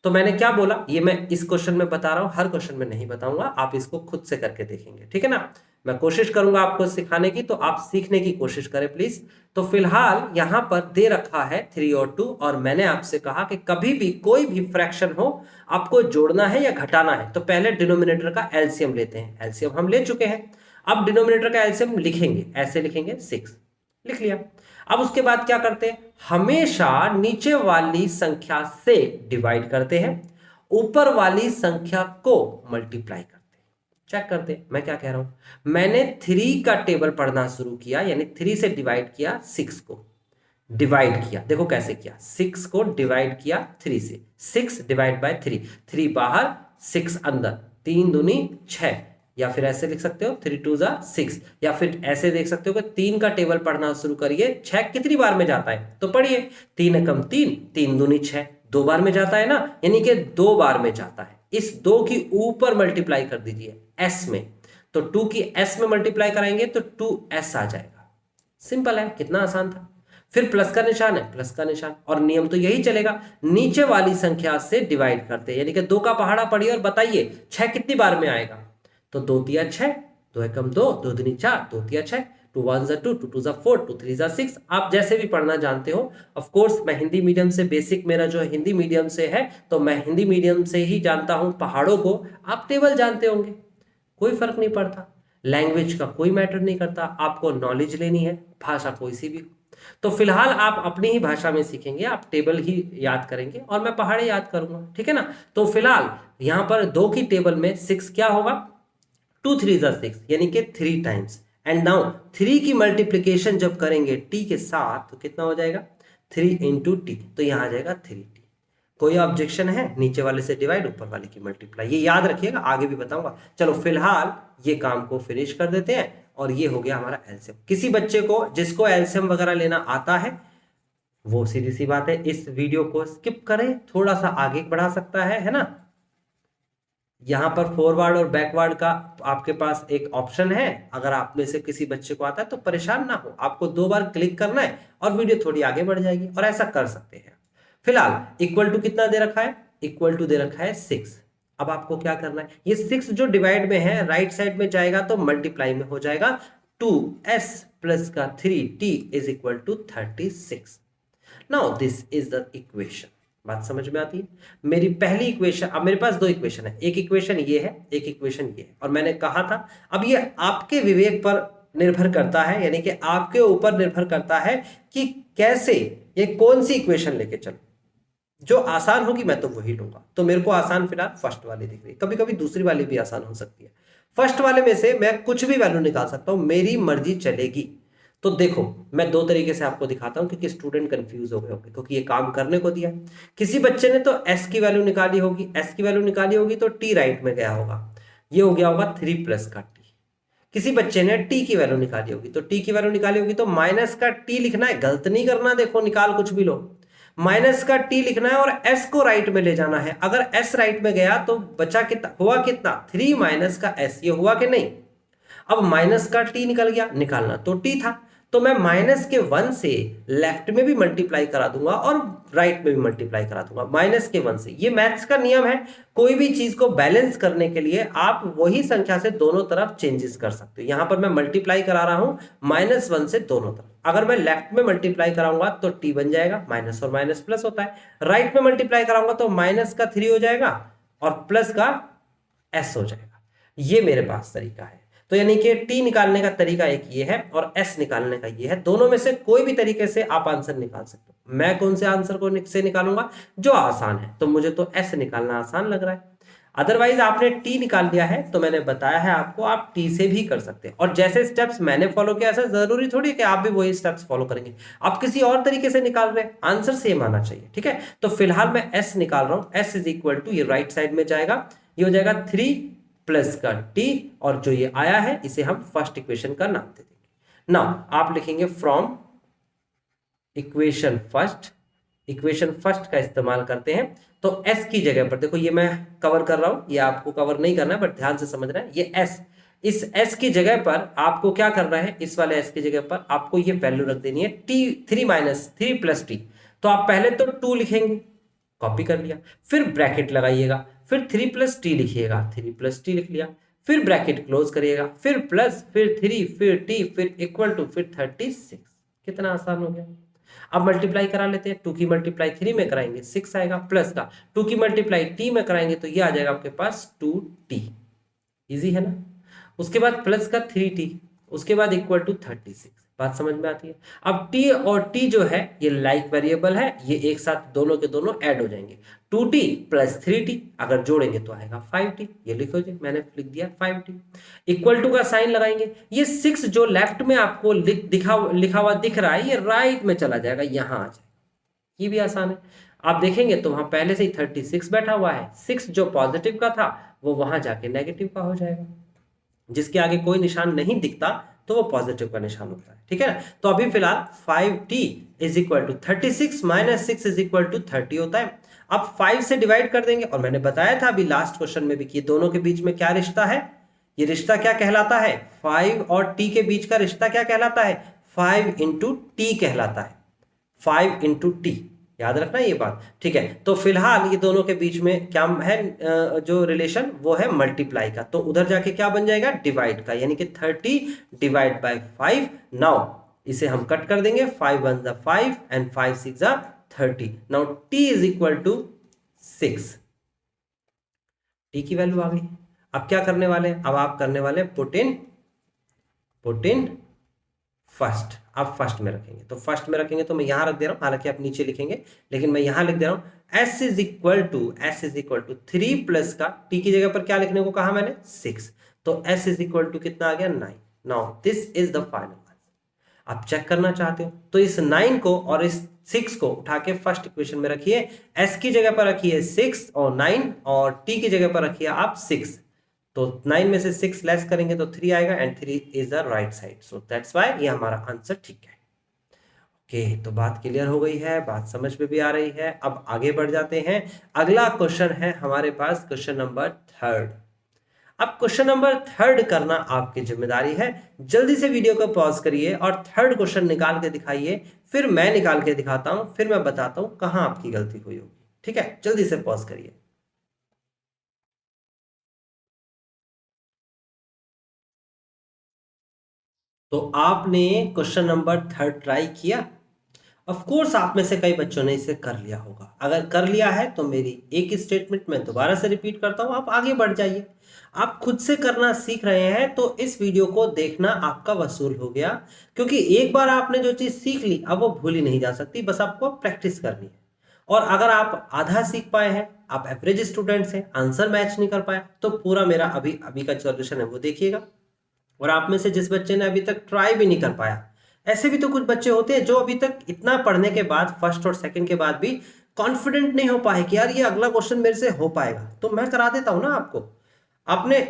तो मैंने क्या बोला, ये मैं इस क्वेश्चन में बता रहा हूं, हर क्वेश्चन में नहीं बताऊंगा, आप इसको खुद से करके देखेंगे, ठीक है ना। मैं कोशिश करूंगा आपको सिखाने की, तो आप सीखने की कोशिश करें प्लीज। तो फिलहाल यहां पर दे रखा है 3 और 2 और मैंने आपसे कहा कि कभी भी कोई भी फ्रैक्शन हो आपको जोड़ना है या घटाना है तो पहले डिनोमिनेटर का एलसीएम लेते हैं। एलसीएम हम ले चुके हैं, अब डिनोमिनेटर का एलसीएम लिखेंगे, ऐसे लिखेंगे 6, लिख लिया। अब उसके बाद क्या करते हैं, हमेशा नीचे वाली संख्या से डिवाइड करते हैं, ऊपर वाली संख्या को मल्टीप्लाई करते हैं। चेक करते हैं मैं क्या कह रहा हूं। मैंने 3 का टेबल पढ़ना शुरू किया, यानी 3 से डिवाइड किया 6 को, डिवाइड किया, देखो कैसे किया, 6 को डिवाइड किया 3 से, 6 डिवाइड बाय 3, 3 बाहर 6 अंदर, 3 दूनी 6, या फिर ऐसे लिख सकते हो 3 2 जा 6, या फिर ऐसे देख सकते हो कि 3 का टेबल पढ़ना शुरू करिए। 6 कितनी बार में जाता है तो पढ़िए, 3 एकम 3, 3 दूनी 6, 2 बार में जाता है ना, यानी कि 2 बार में जाता है। इस 2 की ऊपर मल्टीप्लाई कर दीजिए s में, तो 2 की s में मल्टीप्लाई कराएंगे तो 2s आ जाएगा। सिंपल है, कितना आसान था। फिर प्लस का निशान है, प्लस का निशान, और नियम तो यही चलेगा, नीचे वाली संख्या से डिवाइड करते हैं, यानी कि 2 का पहाड़ा पढ़िए और बताइए 6 कितनी बार में आएगा। तो 2 तिया 6, 2 एकम 2, 2 दूनी 4, 2 तिया 6, 2 1 जा 2, 2 2 जा 4, 2 3 जा 6। आप जैसे भी पढ़ना जानते हो। ऑफ कोर्स मैं हिंदी मीडियम से, बेसिक मेरा जो हिंदी मीडियम से है तो मैं हिंदी मीडियम से ही जानता हूं पहाड़ों को। आप टेबल जानते होंगे, कोई फर्क नहीं पड़ता, लैंग्वेज का कोई मैटर नहीं करता, आपको नॉलेज लेनी है, भाषा कोई सी भी। तो फिलहाल आप अपनी ही भाषा में सीखेंगे, आप टेबल ही याद करेंगे और मैं पहाड़े याद करूंगा, ठीक है ना। तो फिलहाल यहां पर 2 की टेबल में 6 क्या होगा, 2 3 6 यानी कि 3 टाइम्स। एंड नाउ 3 की मल्टीप्लीकेशन जब करेंगे टी के साथ तो कितना हो जाएगा, 3 इंटू टी, तो यहां आ जाएगा 3t। कोई ऑब्जेक्शन है, नीचे वाले से डिवाइड ऊपर वाले की मल्टीप्लाई, ये याद रखिएगा, आगे भी बताऊंगा। चलो फिलहाल ये काम को फिनिश कर देते हैं और ये हो गया हमारा एलसीएम। किसी बच्चे को जिसको एलसीएम वगैरह लेना आता है वो सीधी सी बात है इस वीडियो को स्किप करें, थोड़ा सा आगे बढ़ा सकता है ना। यहां पर फॉरवर्ड और बैकवर्ड का आपके पास एक ऑप्शन है, अगर आप में से किसी बच्चे को आता है तो परेशान ना हो, आपको 2 बार क्लिक करना है और वीडियो थोड़ी आगे बढ़ जाएगी, और ऐसा कर सकते हैं। फिलहाल इक्वल टू कितना दे रखा है, इक्वल टू दे रखा है 6। अब आपको क्या करना है, ये 6 जो डिवाइड में है राइट साइड में जाएगा तो मल्टीप्लाई में हो जाएगा, 2s प्लस का 3t is equal to 36। Now this is the equation. बात समझ में आती है। मेरी पहली इक्वेशन, अब मेरे पास 2 इक्वेशन है, एक इक्वेशन ये है, एक इक्वेशन ये है, और मैंने कहा था अब ये आपके विवेक पर निर्भर करता है, यानी कि आपके ऊपर निर्भर करता है कि कैसे ये कौन सी इक्वेशन लेके चलो। जो आसान होगी मैं तो वही लूंगा। तो मेरे को आसान फिलहाल फर्स्ट वाली दिख रही है, कभी कभी दूसरी वाली भी आसान हो सकती है। फर्स्ट वाले में से मैं कुछ भी वैल्यू निकाल सकता हूं, मेरी मर्जी चलेगी। तो देखो मैं 2 तरीके से आपको दिखाता हूं, क्योंकि स्टूडेंट कंफ्यूज हो गए होंगे, क्योंकि ये काम करने को दिया है। किसी बच्चे ने तो s की वैल्यू निकाली होगी, s की वैल्यू निकाली होगी तो t राइट में गया होगा, ये हो गया होगा 3 प्लस का t। किसी बच्चे ने t की वैल्यू निकाली होगी, तो t की वैल्यू निकाली होगी तो माइनस का t लिखना है, गलत नहीं करना, देखो निकाल कुछ भी लो, माइनस का t लिखना है और s को राइट में ले जाना है। अगर s राइट में गया तो बचा कितना, हुआ कितना, 3 माइनस का s, ये हुआ कि नहीं। अब माइनस का t निकल गया, निकालना तो t था, तो मैं माइनस के 1 से लेफ्ट में भी मल्टीप्लाई करा दूंगा और राइट में भी मल्टीप्लाई करा दूंगा, माइनस के 1 से। ये मैथ्स का नियम है, कोई भी चीज को बैलेंस करने के लिए आप वही संख्या से दोनों तरफ चेंजेस कर सकते हो। यहां पर मैं मल्टीप्लाई करा रहा हूं -1 से दोनों तरफ, अगर मैं लेफ्ट में मल्टीप्लाई कराऊंगा तो t बन जाएगा, माइनस और माइनस प्लस होता है। राइट में मल्टीप्लाई कराऊंगा तो माइनस का 3 हो जाएगा और प्लस का s हो जाएगा। ये मेरे पास तरीका है। तो यानी कि t निकालने का तरीका एक ये है और s निकालने का ये है, दोनों में से कोई भी तरीके से आप आंसर निकाल सकते हो। मैं कौन से आंसर को से निकालूंगा, जो आसान है, तो मुझे तो s निकालना आसान लग रहा है। अदरवाइज आपने t निकाल लिया है तो मैंने बताया है आपको, आप t से भी कर सकते हैं। और जैसे स्टेप्स मैंने फॉलो किया ऐसा जरूरी थोड़ी है कि आप भी वही स्टेप्स फॉलो करेंगे, आप किसी और तरीके से निकाल रहे हैं, आंसर सेम आना चाहिए, ठीक है। तो फिलहाल मैं s निकाल रहा हूं, s इज इक्वल टू, ये राइट साइड में जाएगा, ये हो जाएगा 3 प्लस का t, और जो ये आया है इसे हम फर्स्ट इक्वेशन का नाम दे देंगे। नाउ आप लिखेंगे from equation first, equation first का इस्तेमाल करते हैं। तो s की जगह पर देखो, ये मैं कवर कर रहा हूं, ये आपको कवर नहीं करना है बट ध्यान से समझना है, ये s, इस s की जगह पर आपको क्या करना है, इस वाले s की जगह पर आपको ये वैल्यू रख देनी है t, 3 प्लस t। तो आप पहले तो 2 लिखेंगे, कॉपी कर लिया, फिर ब्रैकेट लगाइएगा, फिर 3 प्लस टी लिखिएगा, 3 प्लस टी लिख लिया, फिर ब्रैकेट क्लोज करिएगा, फिर प्लस, फिर 3, फिर टी, फिर इक्वल टू, फिर 36। कितना आसान हो गया। अब मल्टीप्लाई करा लेते हैं, 2 की मल्टीप्लाई 3 में कराएंगे 6 आएगा, प्लस का 2 की मल्टीप्लाई टी में कराएंगे तो ये आ जाएगा आपके पास 2t। इजी है ना। उसके बाद प्लस का 3t, उसके बाद इक्वल टू 36। बात समझ में आती है। अब t और t जो है ये लाइक वेरिएबल है, ये एक साथ दोनों के दोनों ऐड हो जाएंगे, 2t प्लस 3t, अगर जोड़ेंगे तो आएगा 5t। ये लिखो जी, मैंने लिख दिया 5t। इक्वल टू का साइन लगाएंगे, ये 6 जो लेफ्ट में आपको लिखा हुआ दिख रहा है ये राइट में चला जाएगा, यहां आ जाएगा। ये भी आसान है। आप देखेंगे तो वहां पहले से ही 36 बैठा हुआ है, 6 जो पॉजिटिव का था वो वहां जाके नेगेटिव का हो जाएगा। जिसके आगे कोई निशान नहीं दिखता तो वो पॉजिटिव का निशान होता है, ठीक है ना। तो अभी फिलहाल 5t is equal to 36 minus 6 is equal to 30 होता है। अब 5 से डिवाइड कर देंगे, और मैंने बताया था अभी लास्ट क्वेश्चन में भी कि दोनों के बीच में क्या रिश्ता है, ये रिश्ता क्या कहलाता है, 5 और t के बीच का रिश्ता क्या कहलाता है, 5 इंटू टी कहलाता है, 5 इंटू टी, याद रखना ये बात, ठीक है। तो फिलहाल ये दोनों के बीच में क्या है, जो रिलेशन वो है मल्टीप्लाई का, तो उधर जाके क्या बन जाएगा, डिवाइड का, यानी कि 30 डिवाइड बाय 5। नाउ इसे हम कट कर देंगे, 5 1 जा 5 एंड 5 6 जा 30। Now t is equal to 6, t की वैल्यू आ गई। अब क्या करने वाले हैं, अब आप करने वाले पुट इन फर्स्ट, आप फर्स्ट में रखेंगे, तो फर्स्ट में रखेंगे तो मैं यहां रख दे रहा हूं, हालांकि आप नीचे लिखेंगे लेकिन मैं यहां लिख दे रहा हूं s is equal to 3 plus का t की जगह पर क्या लिखने को कहा मैंने 6, तो s इज इक्वल टू कितना आ गया 9। Now this is the final answer. आप चेक करना चाहते हो तो इस 9 को और इस 6 को उठा के फर्स्ट इक्वेशन में रखिए, s की जगह पर रखिए 6 और 9 और t की जगह पर रखिए आप 6, तो 9 में से 6 लेस करेंगे तो 3 आएगा and 3 is the right side, so that's why ये हमारा आंसर ठीक है। ओके, तो बात क्लियर हो गई है, बात समझ में भी आ रही है। अब आगे बढ़ जाते हैं। अगला क्वेश्चन है हमारे पास क्वेश्चन नंबर 3। अब क्वेश्चन नंबर 3 करना आपकी जिम्मेदारी है। जल्दी से वीडियो को पॉज करिए और 3rd क्वेश्चन निकाल के दिखाइए, फिर मैं निकाल के दिखाता हूं, फिर मैं बताता हूं कहां आपकी गलती हुई होगी। ठीक है, जल्दी से पॉज करिए। तो आपने क्वेश्चन नंबर 3 ट्राई किया। ऑफ कोर्स आप में से कई बच्चों ने इसे कर लिया होगा। अगर कर लिया है तो मेरी एक स्टेटमेंट मैं दोबारा से रिपीट करता हूं, आप आगे बढ़ जाइए। आप खुद से करना सीख रहे हैं तो इस वीडियो को देखना आपका वसूल हो गया, क्योंकि एक बार आपने जो चीज सीख ली अब वो भूली नहीं जा सकती, बस आपको प्रैक्टिस करनी है। और अगर आप आधा सीख पाए हैं, आप एवरेज स्टूडेंट्स हैं, आंसर मैच नहीं कर पाए, तो पूरा मेरा अभी अभी का सॉल्यूशन है वो देखिएगा। और आप में से जिस बच्चे ने अभी तक ट्राई भी नहीं कर पाया, ऐसे भी तो कुछ बच्चे होते हैं जो अभी तक इतना पढ़ने के बाद, फर्स्ट और सेकंड के बाद भी कॉन्फिडेंट नहीं हो पाए कि यार ये अगला क्वेश्चन मेरे से हो पाएगा, तो मैं करा देता हूं ना आपको। आपने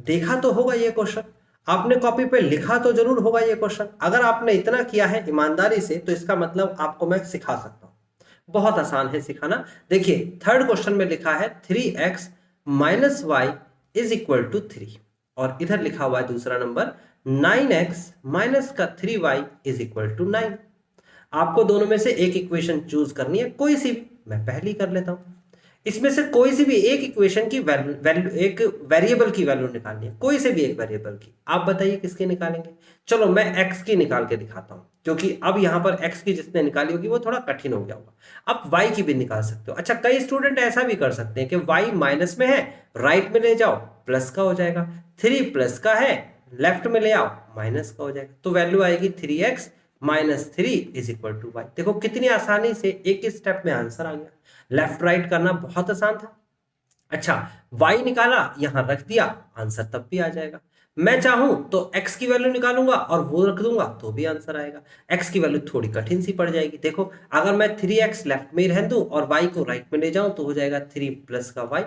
देखा तो होगा ये क्वेश्चन, आपने कॉपी पे लिखा तो जरूर होगा ये क्वेश्चन। अगर आपने इतना किया है ईमानदारी से तो इसका मतलब आपको मैं सिखा सकता हूं। बहुत आसान है सिखाना। देखिए 3rd क्वेश्चन में लिखा है 3x minus y is equal to 3, और इधर लिखा हुआ है दूसरा नंबर 9x माइनस का 3y इज इक्वल टू 9। आपको दोनों में से एक इक्वेशन चूज करनी है, कोई सी भी। मैं पहली कर लेता हूं। इसमें से कोई सी भी एक इक्वेशन की वैल्यू एक वेरिएबल की वैल्यू निकालनी है, कोई से भी एक वेरिएबल की। आप बताइए किसकी निकालेंगे। चलो मैं x की निकाल के दिखाता हूं, क्योंकि अब यहां पर x की जिसने निकाली होगी वो थोड़ा कठिन हो गया होगा। आप y की भी निकाल सकते हो। अच्छा, कई स्टूडेंट ऐसा भी कर सकते हैं कि y माइनस में है, राइट में ले जाओ प्लस का हो जाएगा, 3 प्लस का है लेफ्ट में ले आओ माइनस का हो जाएगा, तो वैल्यू आएगी 3x minus 3 is equal to y. देखो कितनी आसानी से एक ही स्टेप में आंसर आ गया। लेफ्ट राइट करना बहुत आसान था। अच्छा, y निकाला, यहां रख दिया, आंसर तब भी आ जाएगा। मैं चाहूं तो x की वैल्यू निकालूंगा और वो रख दूंगा तो भी आंसर आएगा। x की वैल्यू थोड़ी कठिन सी पड़ जाएगी। देखो अगर मैं 3x लेफ्ट में ही रहने दूं और y को राइट में ले जाऊं तो हो जाएगा 3 प्लस का y।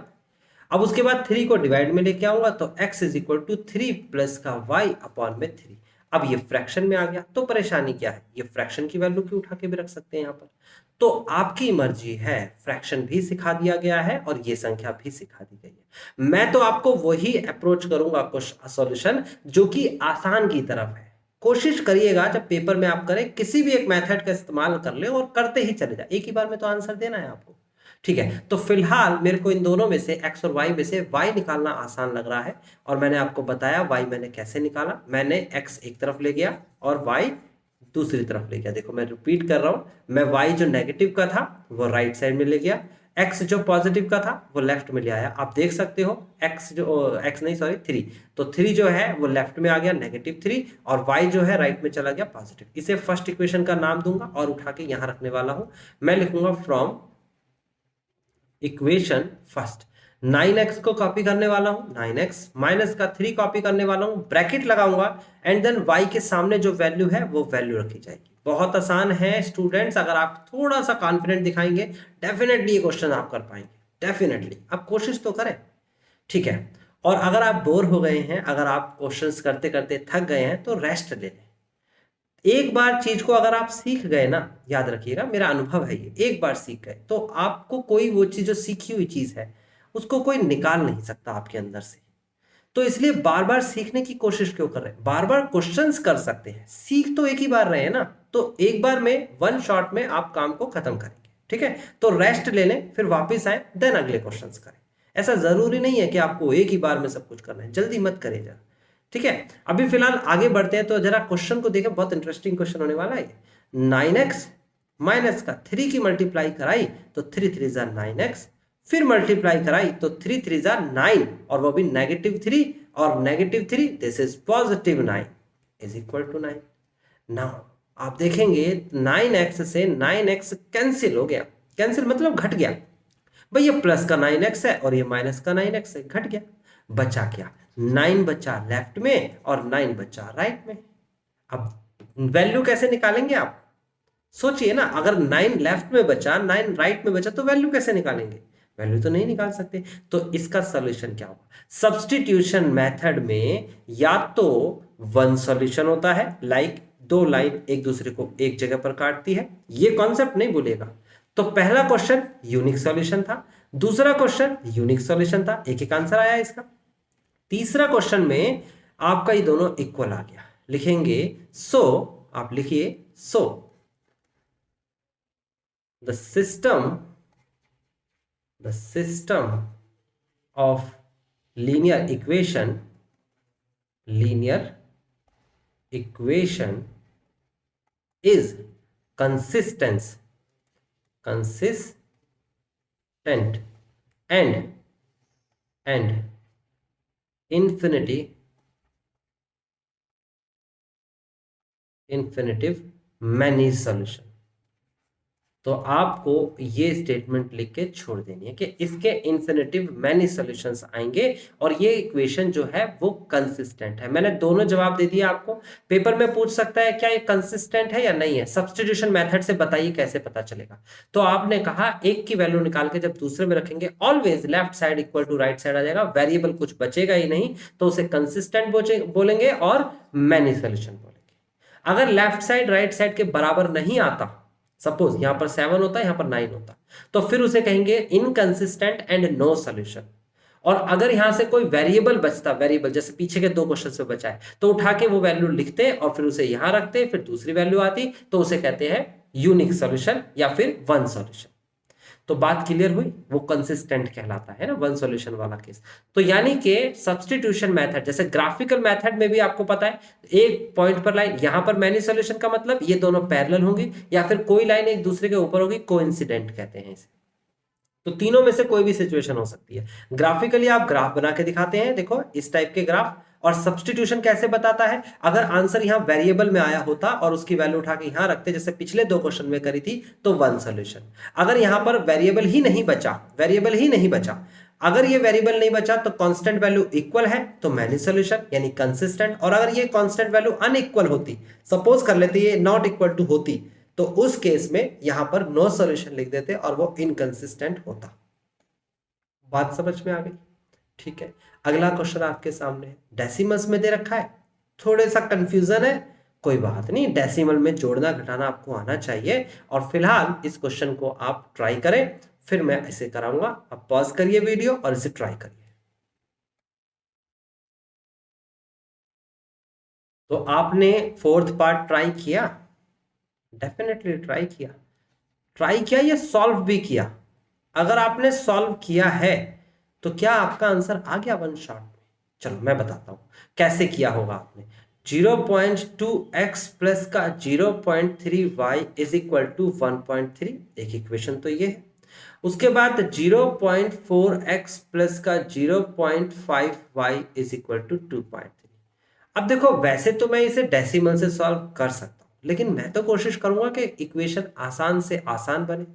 अब उसके बाद 3 को डिवाइड में लेके आऊंगा तो x is equal to 3 plus का y अपॉन में 3। अब ये फ्रैक्शन में आ गया, तो परेशानी क्या है, ये फ्रैक्शन की वैल्यू क्यों उठा के भी रख सकते हैं यहाँ पर। तो आपकी मर्जी है, फ्रैक्शन भी सिखा दिया गया है और ये संख्या भी सिखा दी गई है। मैं तो आपको वही अप्रोच करूंगा सॉल्यूशन जो कि आसान की तरफ है। कोशिश करिएगा जब पेपर में आप करें किसी भी एक मेथड का इस्तेमाल कर ले और करते ही चले जाए, एक ही बार में तो आंसर देना है आपको। ठीक है, तो फिलहाल मेरे को इन दोनों में से x और y में से y निकालना आसान लग रहा है, और मैंने आपको बताया y मैंने कैसे निकाला। मैंने x एक तरफ ले गया और y दूसरी तरफ ले गया। देखो मैं रिपीट कर रहा हूं, मैं y जो नेगेटिव का था वो राइट साइड में ले गया, x जो पॉजिटिव का था वो लेफ्ट में ले आया। आप देख सकते हो x नहीं सॉरी 3, तो 3 जो है वो लेफ्ट में आ गया -3, और y जो है राइट में चला गया पॉजिटिव। इसे फर्स्ट इक्वेशन का नाम दूंगा और उठा के यहां रखने वाला हूं। मैं लिखूंगा फ्रॉम इक्वेशन फर्स्ट। 9x को कॉपी करने वाला हूं, 9x माइनस का 3 कॉपी करने वाला हूं, ब्रैकेट लगाऊंगा एंड देन y के सामने जो वैल्यू है वो वैल्यू रखी जाएगी। बहुत आसान है स्टूडेंट्स, अगर आप थोड़ा सा कॉन्फिडेंट दिखाएंगे डेफिनेटली ये क्वेश्चन आप कर पाएंगे। डेफिनेटली आप कोशिश तो करें। ठीक है, और अगर आप बोर हो गए हैं, अगर आप क्वेश्चंस करते करते थक गए हैं तो रेस्ट ले लें। एक बार चीज को अगर आप सीख गए ना, याद रखिएगा मेरा अनुभव है ये, एक बार सीख गए तो आपको कोई वो चीज जो सीखी हुई चीज है उसको कोई निकाल नहीं सकता आपके अंदर से। तो इसलिए बार बार सीखने की कोशिश क्यों कर रहे हैं, बार बार क्वेश्चंस कर सकते हैं, सीख तो एक ही बार रहे हैं ना, तो एक बार में वन शॉट में आप काम को खत्म करेंगे। ठीक है, तो रेस्ट ले लें, फिर वापस आए, देन अगले क्वेश्चंस करें। ऐसा जरूरी नहीं है कि आपको एक ही बार में सब कुछ करना है, जल्दी मत करें जरा। ठीक है, अभी फिलहाल आगे बढ़ते हैं, तो जरा क्वेश्चन को देखें, बहुत इंटरेस्टिंग क्वेश्चन होने वाला है। 9x माइनस का 3 की मल्टीप्लाई कराई तो 3 3 जा 9x, फिर मल्टीप्लाई कराई तो 3 3 जा 9, और वो भी -3 और -3, this is +9 is equal to 9। Now आप देखेंगे 9x से 9x कैंसिल हो गया, कैंसिल मतलब घट गया। भाई ये प्लस का 9x है और ये माइनस का 9x है, घट गया। बचा क्या, 9 बचा लेफ्ट में और 9 बचा राइट में। अब वैल्यू कैसे निकालेंगे आप, सोचिए ना, अगर 9 लेफ्ट में बचा 9 राइट में बचा तो वैल्यू कैसे निकालेंगे, वैल्यू तो नहीं निकाल सकते। तो इसका सॉल्यूशन क्या होगा, सब्स्टिट्यूशन मेथड में या तो वन सॉल्यूशन होता है, लाइक दो लाइन एक दूसरे को एक जगह पर काटती है, ये कॉन्सेप्ट नहीं भूलेगा। तो पहला क्वेश्चन यूनिक सॉल्यूशन था, दूसरा क्वेश्चन यूनिक सॉल्यूशन था, एक एक आंसर आया इसका। तीसरा क्वेश्चन में आपका ये दोनों इक्वल आ गया, लिखेंगे सो, आप लिखिए सो the system of linear equation is consistent and infinitive many solution। तो आपको ये स्टेटमेंट लिख के छोड़ देनी है कि इसके इन्फिनिटिव मैनी सॉल्यूशंस आएंगे और ये इक्वेशन जो है वो कंसिस्टेंट है। मैंने दोनों जवाब दे दिया आपको। पेपर में पूछ सकता है क्या ये कंसिस्टेंट है या नहीं है, सब्स्टिट्यूशन मेथड से बताइए कैसे पता चलेगा। तो आपने कहा एक की वैल्यू निकाल के जब दूसरे में रखेंगे always left side equal to right side आ जाएगा, वेरिएबल कुछ बचेगा ही नहीं, तो उसे कंसिस्टेंट बोलेंगे और मैनी सॉल्यूशन बोलेंगे। अगर लेफ्ट साइड राइट साइड के बराबर नहीं आता, सपोज यहां पर 7 होता है यहां पर 9 होता, तो फिर उसे कहेंगे इनकंसिस्टेंट एंड नो सॉल्यूशन। और अगर यहां से कोई वेरिएबल बचता, वेरिएबल जैसे पीछे के दो क्वेश्चन से बचा है, तो उठा के वो वैल्यू लिखते और फिर उसे यहां रखते, फिर दूसरी वैल्यू आती, तो उसे कहते हैं यूनिक सॉल्यूशन या फिर वन सॉल्यूशन। तो बात क्लियर हुई, वो कंसिस्टेंट कहलाता है ना वन सॉल्यूशन वाला केस। तो यानी कि सब्स्टिट्यूशन मेथड, जैसे ग्राफिकल मेथड में भी आपको पता है एक पॉइंट पर लाइन, यहां पर मैनी सॉल्यूशन का मतलब ये दोनों पैरेलल होंगी या फिर कोई लाइन एक दूसरे के ऊपर होगी, कोइंसिडेंट कहते हैं इसे। तो तीनों में से कोई भी सिचुएशन हो सकती है। ग्राफिकली आप ग्राफ बना के दिखाते हैं, देखो इस टाइप के ग्राफ। और सब्स्टिट्यूशन कैसे बताता है, अगर आंसर यहां वेरिएबल में आया होता और उसकी वैल्यू उठा के यहां रखते, जैसे पिछले दो क्वेश्चन में करी थी, तो वन सॉल्यूशन। अगर यहां पर वेरिएबल ही नहीं बचा, अगर ये वेरिएबल नहीं बचा तो कांस्टेंट वैल्यू इक्वल है तो मैनी सॉल्यूशन यानी कंसिस्टेंट। और अगर ये कांस्टेंट वैल्यू अनइक्वल होती, सपोज कर लेते ये नॉट इक्वल टू होती, तो उस केस में यहां पर नो सॉल्यूशन लिख देते और वो इनकंसिस्टेंट होता। बात समझ में आ गई, ठीक है। अगला क्वेश्चन आपके सामने है, डेसिमल्स में दे रखा है, थोड़ा सा कंफ्यूजन है, कोई बात नहीं, डेसिमल में जोड़ना घटाना आपको आना चाहिए। और फिलहाल इस क्वेश्चन को आप ट्राई करें, फिर मैं इसे कराऊंगा। आप पॉज करिए वीडियो और इसे ट्राई करिए। तो आपने फोर्थ पार्ट ट्राई किया, डेफिनेटली ट्राई किया या सॉल्व भी किया। अगर आपने सॉल्व किया है तो क्या आपका आंसर आ गया वन शॉट में? चलो मैं बताता हूं कैसे किया होगा आपने। 0.2x प्लस का 0.3y इज इक्वल टू 1.3, एक इक्वेशन तो ये है। उसके बाद 0.4x प्लस का 0.5y इज इक्वल टू 2.3। अब देखो वैसे तो मैं इसे डेसिमल से सॉल्व कर सकता हूं, लेकिन मैं तो कोशिश करूंगा कि इक्वेशन आसान से आसान बने।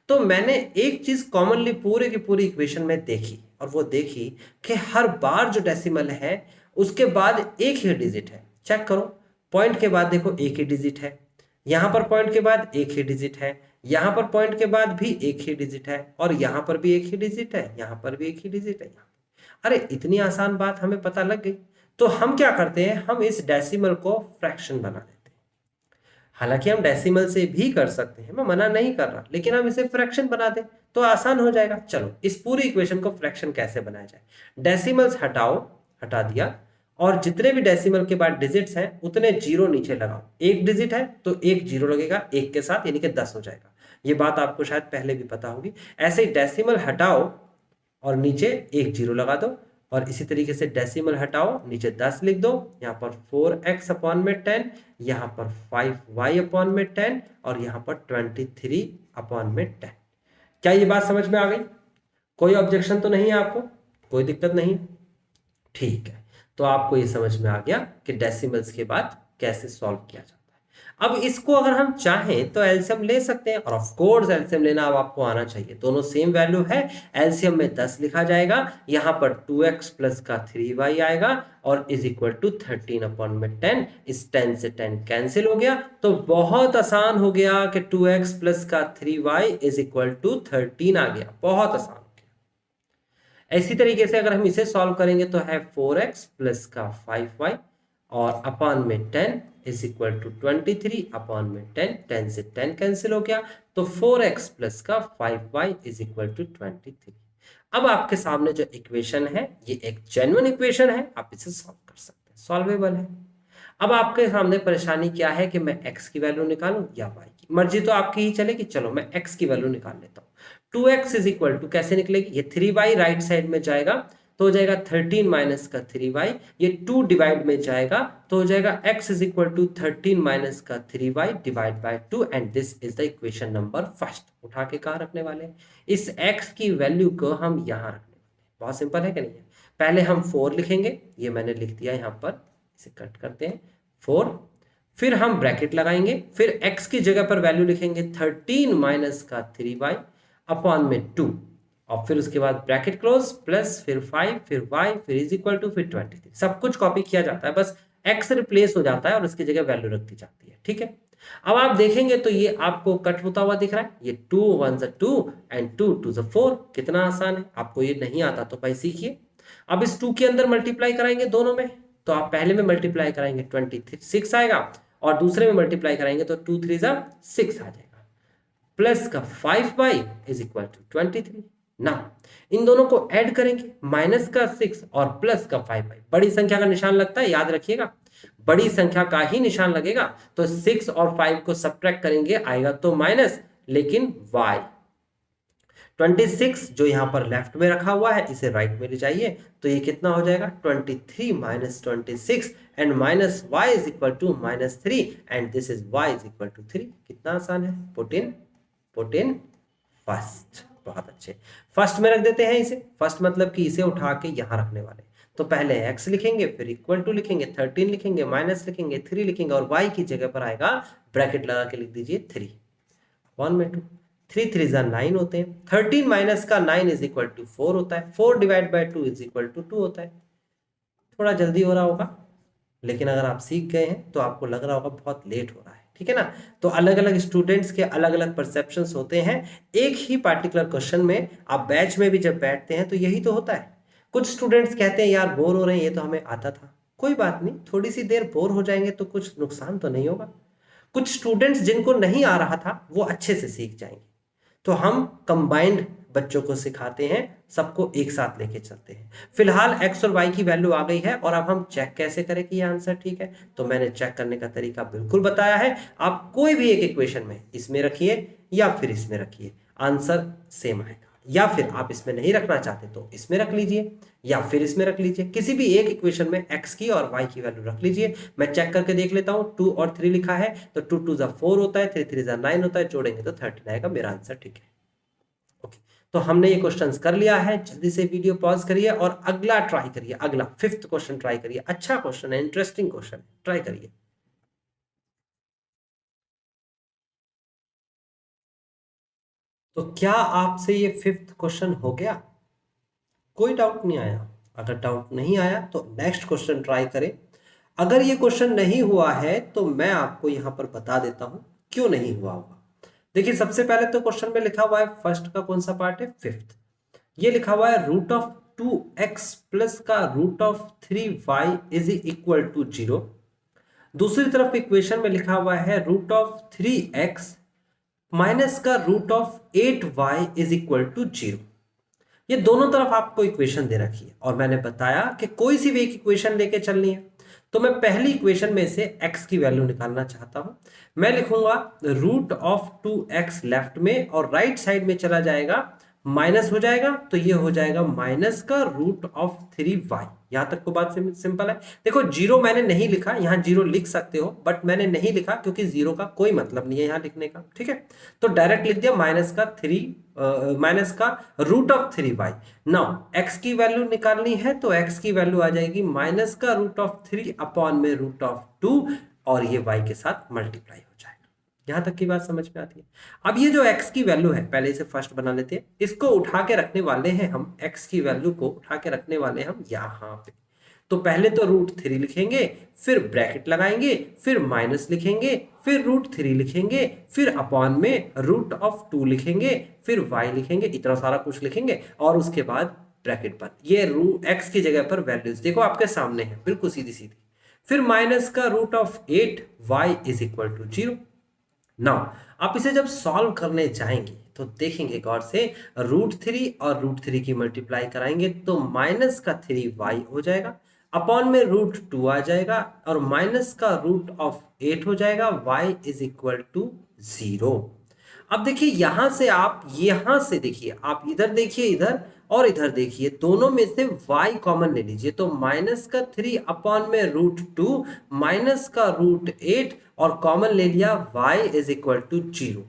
तो मैंने एक चीज कॉमनली पूरे की पूरी इक्वेशन में देखी, और वो देखी कि हर बार जो डेसिमल है उसके बाद एक ही डिजिट है। चेक करो, पॉइंट के बाद देखो एक ही डिजिट है, यहां पर पॉइंट के बाद एक ही डिजिट है, यहां पर पॉइंट के बाद भी एक ही डिजिट है, और यहां पर भी एक ही डिजिट है, यहां पर भी एक ही डिजिट है। अरे इतनी आसान बात हमें पता लग गई। तो हम क्या करते हैं, हम इस डेसिमल को फ्रैक्शन बना देते हैं। हालांकि हम डेसिमल से भी कर सकते हैं, मैं मना नहीं कर रहा, लेकिन हम इसे फ्रैक्शन बना दें तो आसान हो जाएगा। चलो इस पूरी इक्वेशन को फ्रैक्शन कैसे बनाया जाए। डेसिमल्स हटाओ, हटा दिया, और जितने भी डेसिमल के बाद डिजिट्स हैं उतने जीरो नीचे लगाओ। एक डिजिट है तो एक जीरो लगेगा एक के साथ, यानी कि 10 हो जाएगा। ये बात आपको शायद पहले भी पता होगी। ऐसे ही डेसिमल हटाओ और नीचे एक जीरो लगा दो, और इसी तरीके से डेसिमल हटाओ, नीचे 10 लिख दो, यहाँ पर 4x अपॉन में 10, यहाँ पर 5y अपॉन में 10, और यहाँ पर 23 अपॉन में 10। क्या ये बात समझ में आ गई? कोई ऑब्जेक्शन तो नहीं है आपको, कोई दिक्कत नहीं? ठीक है, तो आपको ये समझ में आ गया कि डेसिमल्स के बाद कैसे सॉल्व किया जाता है। अब इसको अगर हम चाहें तो एलसीएम ले सकते हैं, और ऑफ कोर्स एलसीएम लेना अब आपको आना चाहिए। दोनों सेम वैल्यू है, एलसीएम में 10 लिखा जाएगा, यहाँ पर 2x प्लस का 3y आएगा और इज इक्वल टू 13 अपॉन में 10। इस 10 से 10 कैंसिल हो गया, तो बहुत आसान हो गया कि 2x प्लस का 3y इज इक्वल टू 13 आ गया, बहुत आसान हो गया। इसी तरीके से अगर हम इसे सॉल्व करेंगे तो है 4x प्लस का 5y और अपॉन में 10 इज इक्वल टू 23 अपॉन में 10, 10 से 10 कैंसिल हो गया, तो 4x प्लस का 5y इज इक्वल टू 23। अब आपके सामने जो इक्वेशन है ये एक जेन्युइन इक्वेशन है, आप इसे सॉल्व कर सकते हैं, सॉल्वेबल है। अब आपके सामने परेशानी क्या है कि मैं x की वैल्यू निकालूं या y की, मर्जी तो आपकी ही चलेगी। चलो मैं x की वैल्यू निकाल लेता हूं। 2x इज इक्वल टू कैसे निकलेगी, ये 3y राइट साइड में जाएगा तो हो जाएगा 13 माइनस का 3y, ये 2 डिवाइड में जाएगा तो हो जाएगा x is equal to 13 minus का 3y divide by 2, and this is the equation number first. उठा के कहाँ रखने वाले हैं, इस x की वैल्यू को हम यहाँ रखने वाले हैं। बहुत सिंपल है कि नहीं है। पहले हम 4 लिखेंगे, ये मैंने लिख दिया यहाँ पर, इसे कट करते हैं 4, फिर हम ब्रैकेट लगाएंगे, फिर x की जगह पर वैल्यू लिखेंगे 13 माइनस का 3y अपॉन में 2, और फिर उसके बाद ब्रैकेट क्लोज प्लस फिर 5 फिर y फिर इज इक्वल टू फिर 23। सब कुछ कॉपी किया जाता है, बस x रिप्लेस हो जाता है और उसकी जगह वैल्यू रख दी जाती है। ठीक है, अब आप देखेंगे तो ये आपको कट होता हुआ दिख रहा है, ये 2 1 2 एंड 2 2 4। कितना आसान है, आपको ये नहीं आता तो भाई सीखिए। अब इस 2 के अंदर मल्टीप्लाई कराएंगे दोनों में, तो आप पहले में मल्टीप्लाई कराएंगे 26 आएगा, और दूसरे में मल्टीप्लाई कराएंगे तो 2 3 6 आ जाएगा, प्लस का 5y इज इक्वल टू 23। ना इन दोनों को ऐड करेंगे, माइनस का 6 और प्लस का 5y। बड़ी संख्या का निशान लगता है, याद रखिएगा, बड़ी संख्या का ही निशान लगेगा। तो 6 और 5 को सब्ट्रैक्ट करेंगे, आएगा तो माइनस, लेकिन y 26 जो यहां पर लेफ्ट में रखा हुआ है इसे राइट में ले जाइए, तो ये कितना हो जाएगा 23 minus 26 and minus y is equal to minus 3 and this is y is equal to 3। कितना आसान है, पुट इन फर्स्ट। बहुत अच्छे, फर्स्ट में रख देते हैं इसे। फर्स्ट मतलब कि इसे उठा के यहां रखने वाले, तो पहले x लिखेंगे, फिर इक्वल टू लिखेंगे, 13 लिखेंगे, माइनस लिखेंगे, 3 लिखेंगे, और y की जगह पर आएगा ब्रैकेट लगा के लिख दीजिए 3 1 में 2, 3 3 9 होते हैं। 13 माइनस का 9 इज इक्वल टू 4 होता है, 4 divide by 2 is equal to 2 होता है। थोड़ा जल्दी हो रहा होगा, लेकिन अगर आप सीख गए हैं तो आपको लग रहा होगा बहुत लेट हो रहा है। ठीक है ना, तो अलग अलग स्टूडेंट्स के अलग अलग परसेप्शंस होते हैं एक ही पार्टिकुलर क्वेश्चन में। आप बैच में भी जब बैठते हैं तो यही तो होता है। कुछ स्टूडेंट्स कहते हैं यार बोर हो रहे हैं, ये तो हमें आता था। कोई बात नहीं, थोड़ी सी देर बोर हो जाएंगे तो कुछ नुकसान तो नहीं होगा। कुछ स्टूडेंट्स जिनको नहीं आ रहा था वो अच्छे से सीख जाएंगे। तो हम कंबाइंड बच्चों को सिखाते हैं, सबको एक साथ लेके चलते हैं। फिलहाल x और y की वैल्यू आ गई है, और अब हम चेक कैसे करें कि ये आंसर ठीक है। तो मैंने चेक करने का तरीका बिल्कुल बताया है। आप कोई भी एक इक्वेशन में इसमें रखिए या फिर इसमें रखिए, आंसर सेम आएगा। या फिर आप इसमें नहीं रखना चाहते तो इसमें रख लीजिए या फिर इसमें रख लीजिए। किसी भी एक इक्वेशन में x की और y की वैल्यू रख लीजिए। मैं चेक करके देख लेता हूं, 2 और 3 लिखा है तो 2 2 4 होता है, 3 3 9 होता है, जोड़ेंगे तो 13 आएगा। मेरा आंसर ठीक है। ओके, तो हमने ये क्वेश्चंस कर लिया है। जल्दी से वीडियो पॉज करिए और अगला ट्राई करिए, अगला 5th क्वेश्चन ट्राई करिए। अच्छा क्वेश्चन है, इंटरेस्टिंग क्वेश्चन, ट्राई करिए। तो क्या आपसे ये 5th क्वेश्चन हो गया? कोई डाउट नहीं आया? अगर डाउट नहीं आया तो नेक्स्ट क्वेश्चन ट्राई करें। अगर ये क्वेश्चन नहीं हुआ है तो मैं आपको यहां पर बता देता हूं क्यों नहीं हुआ होगा। देखिए, सबसे पहले तो क्वेश्चन में लिखा हुआ है, फर्स्ट का कौन सा पार्ट है, 5th। ये लिखा हुआ है रूट ऑफ 2x प्लस का root of 3y is equal to 0। दूसरी तरफ इक्वेशन में लिखा हुआ है रूट ऑफ 3x माइनस का root of 8y is equal to 0। ये दोनों तरफ आपको इक्वेशन दे रखी है, और मैंने बताया कि कोई सी भी एक इक्वेशन लेके चलनी है। तो मैं पहली इक्वेशन में से x की वैल्यू निकालना चाहता हूं। मैं लिखूंगा रूट ऑफ 2x लेफ्ट में, और राइट साइड में चला जाएगा, माइनस हो जाएगा, तो ये हो जाएगा माइनस का रूट ऑफ 3y। यहां तक को बात सिंपल है। देखो, जीरो मैंने नहीं लिखा, यहां जीरो लिख सकते हो, बट मैंने नहीं लिखा क्योंकि जीरो का कोई मतलब नहीं है यहां लिखने का। ठीक है, तो डायरेक्ट लिख दिया माइनस का root of 3y। Now x की वैल्यू निकालनी है, तो x की वैल्यू आ जाएगी माइनस का रूट ऑफ 3 अपॉन में रूट ऑफ 2, और ये y के साथ मल्टीप्लाई हो यहां तक की बात समझ में आती है। अब ये जो x की वैल्यू है, पहले इसे फर्स्ट बना लेते हैं, इसको उठा के रखने वाले हैं हम, x की वैल्यू को उठा के रखने वाले हैं हम यहां पे। तो पहले तो √3 लिखेंगे, फिर ब्रैकेट लगाएंगे, फिर माइनस लिखेंगे, फिर √3 लिखेंगे, फिर अपॉन में √2 लिखेंगे, फिर y लिखेंगे, इतना सारा कुछ लिखेंगे और उसके बाद ब्रैकेट पर ये x की जगह पर वैल्यूज देखो आपके सामने है, बिल्कुल सीधी सीधी। फिर माइनस का √8 y is equal to 0। Now आप इसे जब सॉल्व करने जाएंगे तो देखेंगे गौर से, √3 और √3 की मल्टीप्लाई कराएंगे तो माइनस का 3y हो जाएगा, अपॉन में √2 आ जाएगा और माइनस का √8 हो जाएगा, y इज इक्वल टू 0। अब देखिए यहां से आप, यहां से देखिए आप, इधर देखिए इधर और इधर देखिए, दोनों में से y कॉमन ले लीजिए तो माइनस का 3 अपॉन में √2 माइनस का √8 और कॉमन ले लिया y इज इक्वल टू 0।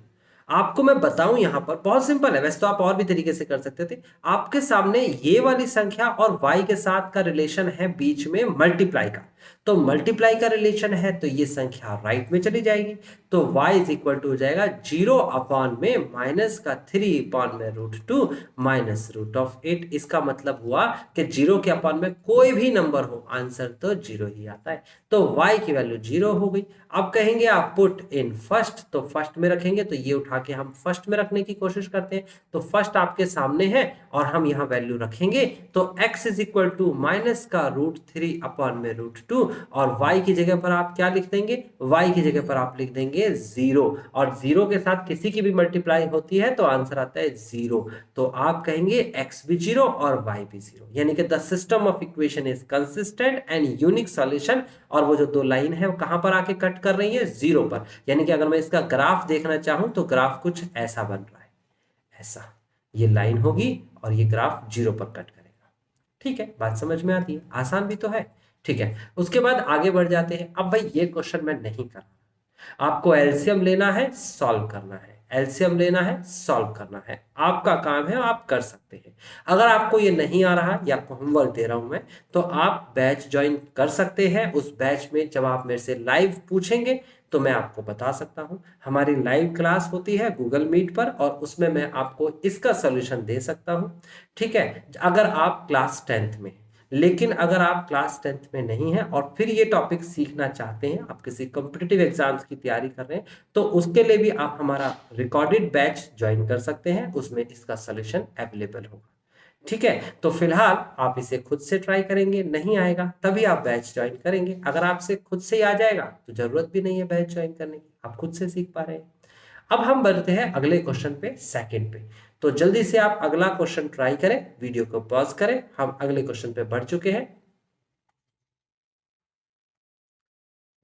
आपको मैं बताऊं यहां पर बहुत सिंपल है, वैसे तो आप और भी तरीके से कर सकते थे। आपके सामने ये वाली संख्या और y के साथ का रिलेशन है बीच में मल्टीप्लाई का, तो मल्टीप्लाई का रिलेशन है तो ये संख्या राइट में चली जाएगी, तो y इज इक्वल टू हो जाएगा 0 अपॉन में माइनस का 3 अपॉन में √2 माइनस √8। इसका मतलब हुआ कि 0 के अपॉन में कोई भी नंबर हो, आंसर तो 0 ही आता है, तो y की वैल्यू 0 हो गई। अब कहेंगे आप पुट इन फर्स्ट, तो फर्स्ट में रखेंगे, तो ये उठा के हम फर्स्ट में रखने की कोशिश करते हैं, तो फर्स्ट आपके सामने है और हम यहाँ वैल्यू रखेंगे तो x is equal to minus का √3 अपॉन में √2 और y की जगह पर आप क्या लिख देंगे, y की जगह पर आप लिख देंगे 0 और 0 के साथ किसी की भी मल्टीप्लाई होती है तो आंसर आता है 0, तो आप कहेंगे x भी 0 और y भी 0, यानी कि the system of equation is consistent and unique solution. और वो जो दो लाइन है वो कहां पर आके कट कर रही है, 0 पर, यानी कि अगर मैं इसका ग्राफ देखना चाहूं तो ग्राफ कुछ ऐसा बन रहा है, ऐसा ये लाइन होगी और ये ग्राफ 0 पर कट करेगा। ठीक है, बात समझ में आती है, आसान भी तो है। ठीक है, उसके बाद आगे बढ़ जाते हैं। अब भाई ये क्वेश्चन मैं नहीं कर रहा, आपको एलसीएम लेना है, सॉल्व करना है, एलसीएम लेना है, सॉल्व करना है, आपका काम है, आप कर सकते हैं। अगर आपको ये नहीं आ रहा या आपको होमवर्क दे रहा हूं मैं, तो आप बैच ज्वाइन कर सकते हैं। उस बैच में जब आप मेरे से लाइव पूछेंगे तो मैं आपको बता सकता हूं। हमारी लाइव क्लास होती है गूगल मीट पर और उसमें मैं आपको इसका सॉल्यूशन दे सकता हूं। ठीक है, अगर आप क्लास 10th में, लेकिन अगर आप क्लास 10th में नहीं हैं और फिर ये टॉपिक सीखना चाहते हैं, आप किसी कॉम्पिटिटिव एग्जाम्स की तैयारी कर रहे हैं, तो उसके लिए भी आप हमारा रिकॉर्डेड बैच ज्वाइन कर सकते हैं, उसमें इसका सॉल्यूशन अवेलेबल होगा। ठीक है, तो फिलहाल आप इसे खुद से ट्राई करेंगे, नहीं आएगा तभी आप बैच ज्वाइन करेंगे। अगर आपसे खुद से ही आ जाएगा तो जरूरत भी नहीं है बैच ज्वाइन करने की, आप खुद से सीख पा रहे हैं। अब हम बढ़ते हैं अगले क्वेश्चन पे, सेकंड पे। तो जल्दी से आप अगला क्वेश्चन ट्राई करें, वीडियो को पॉज करें, हम अगले क्वेश्चन पे बढ़ चुके हैं।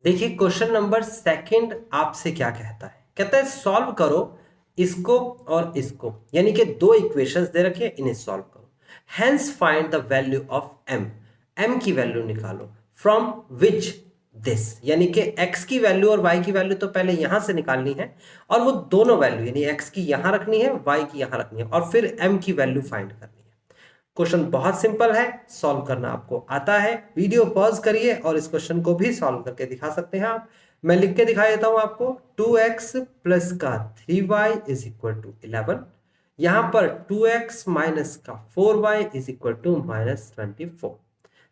देखिए क्वेश्चन नंबर सेकंड आपसे क्या कहता है, कहता है सॉल्व करो इसको और इसको, यानी कि दो इक्वेशंस दे रखे हैं, इन्हें सॉल्व करो। Hence find the value of m, m की वैल्यू निकालो फ्रॉम विच दिस, यानी कि x की वैल्यू और y की वैल्यू तो पहले यहां से निकालनी है और वो दोनों वैल्यू यानी x की यहां रखनी है, y की यहां रखनी है और फिर m की वैल्यू फाइंड करनी है। क्वेश्चन बहुत सिंपल है, सॉल्व करना आपको आता है। वीडियो पॉज करिए और इस क्वेश्चन को भी सॉल्व करके दिखा सकते हैं आप। मैं लिख के दिखा देता हूं आपको, 2x प्लस का 3y इज इक्वल टू 11, यहां पर 2x माइनस का 4y is equal to -24।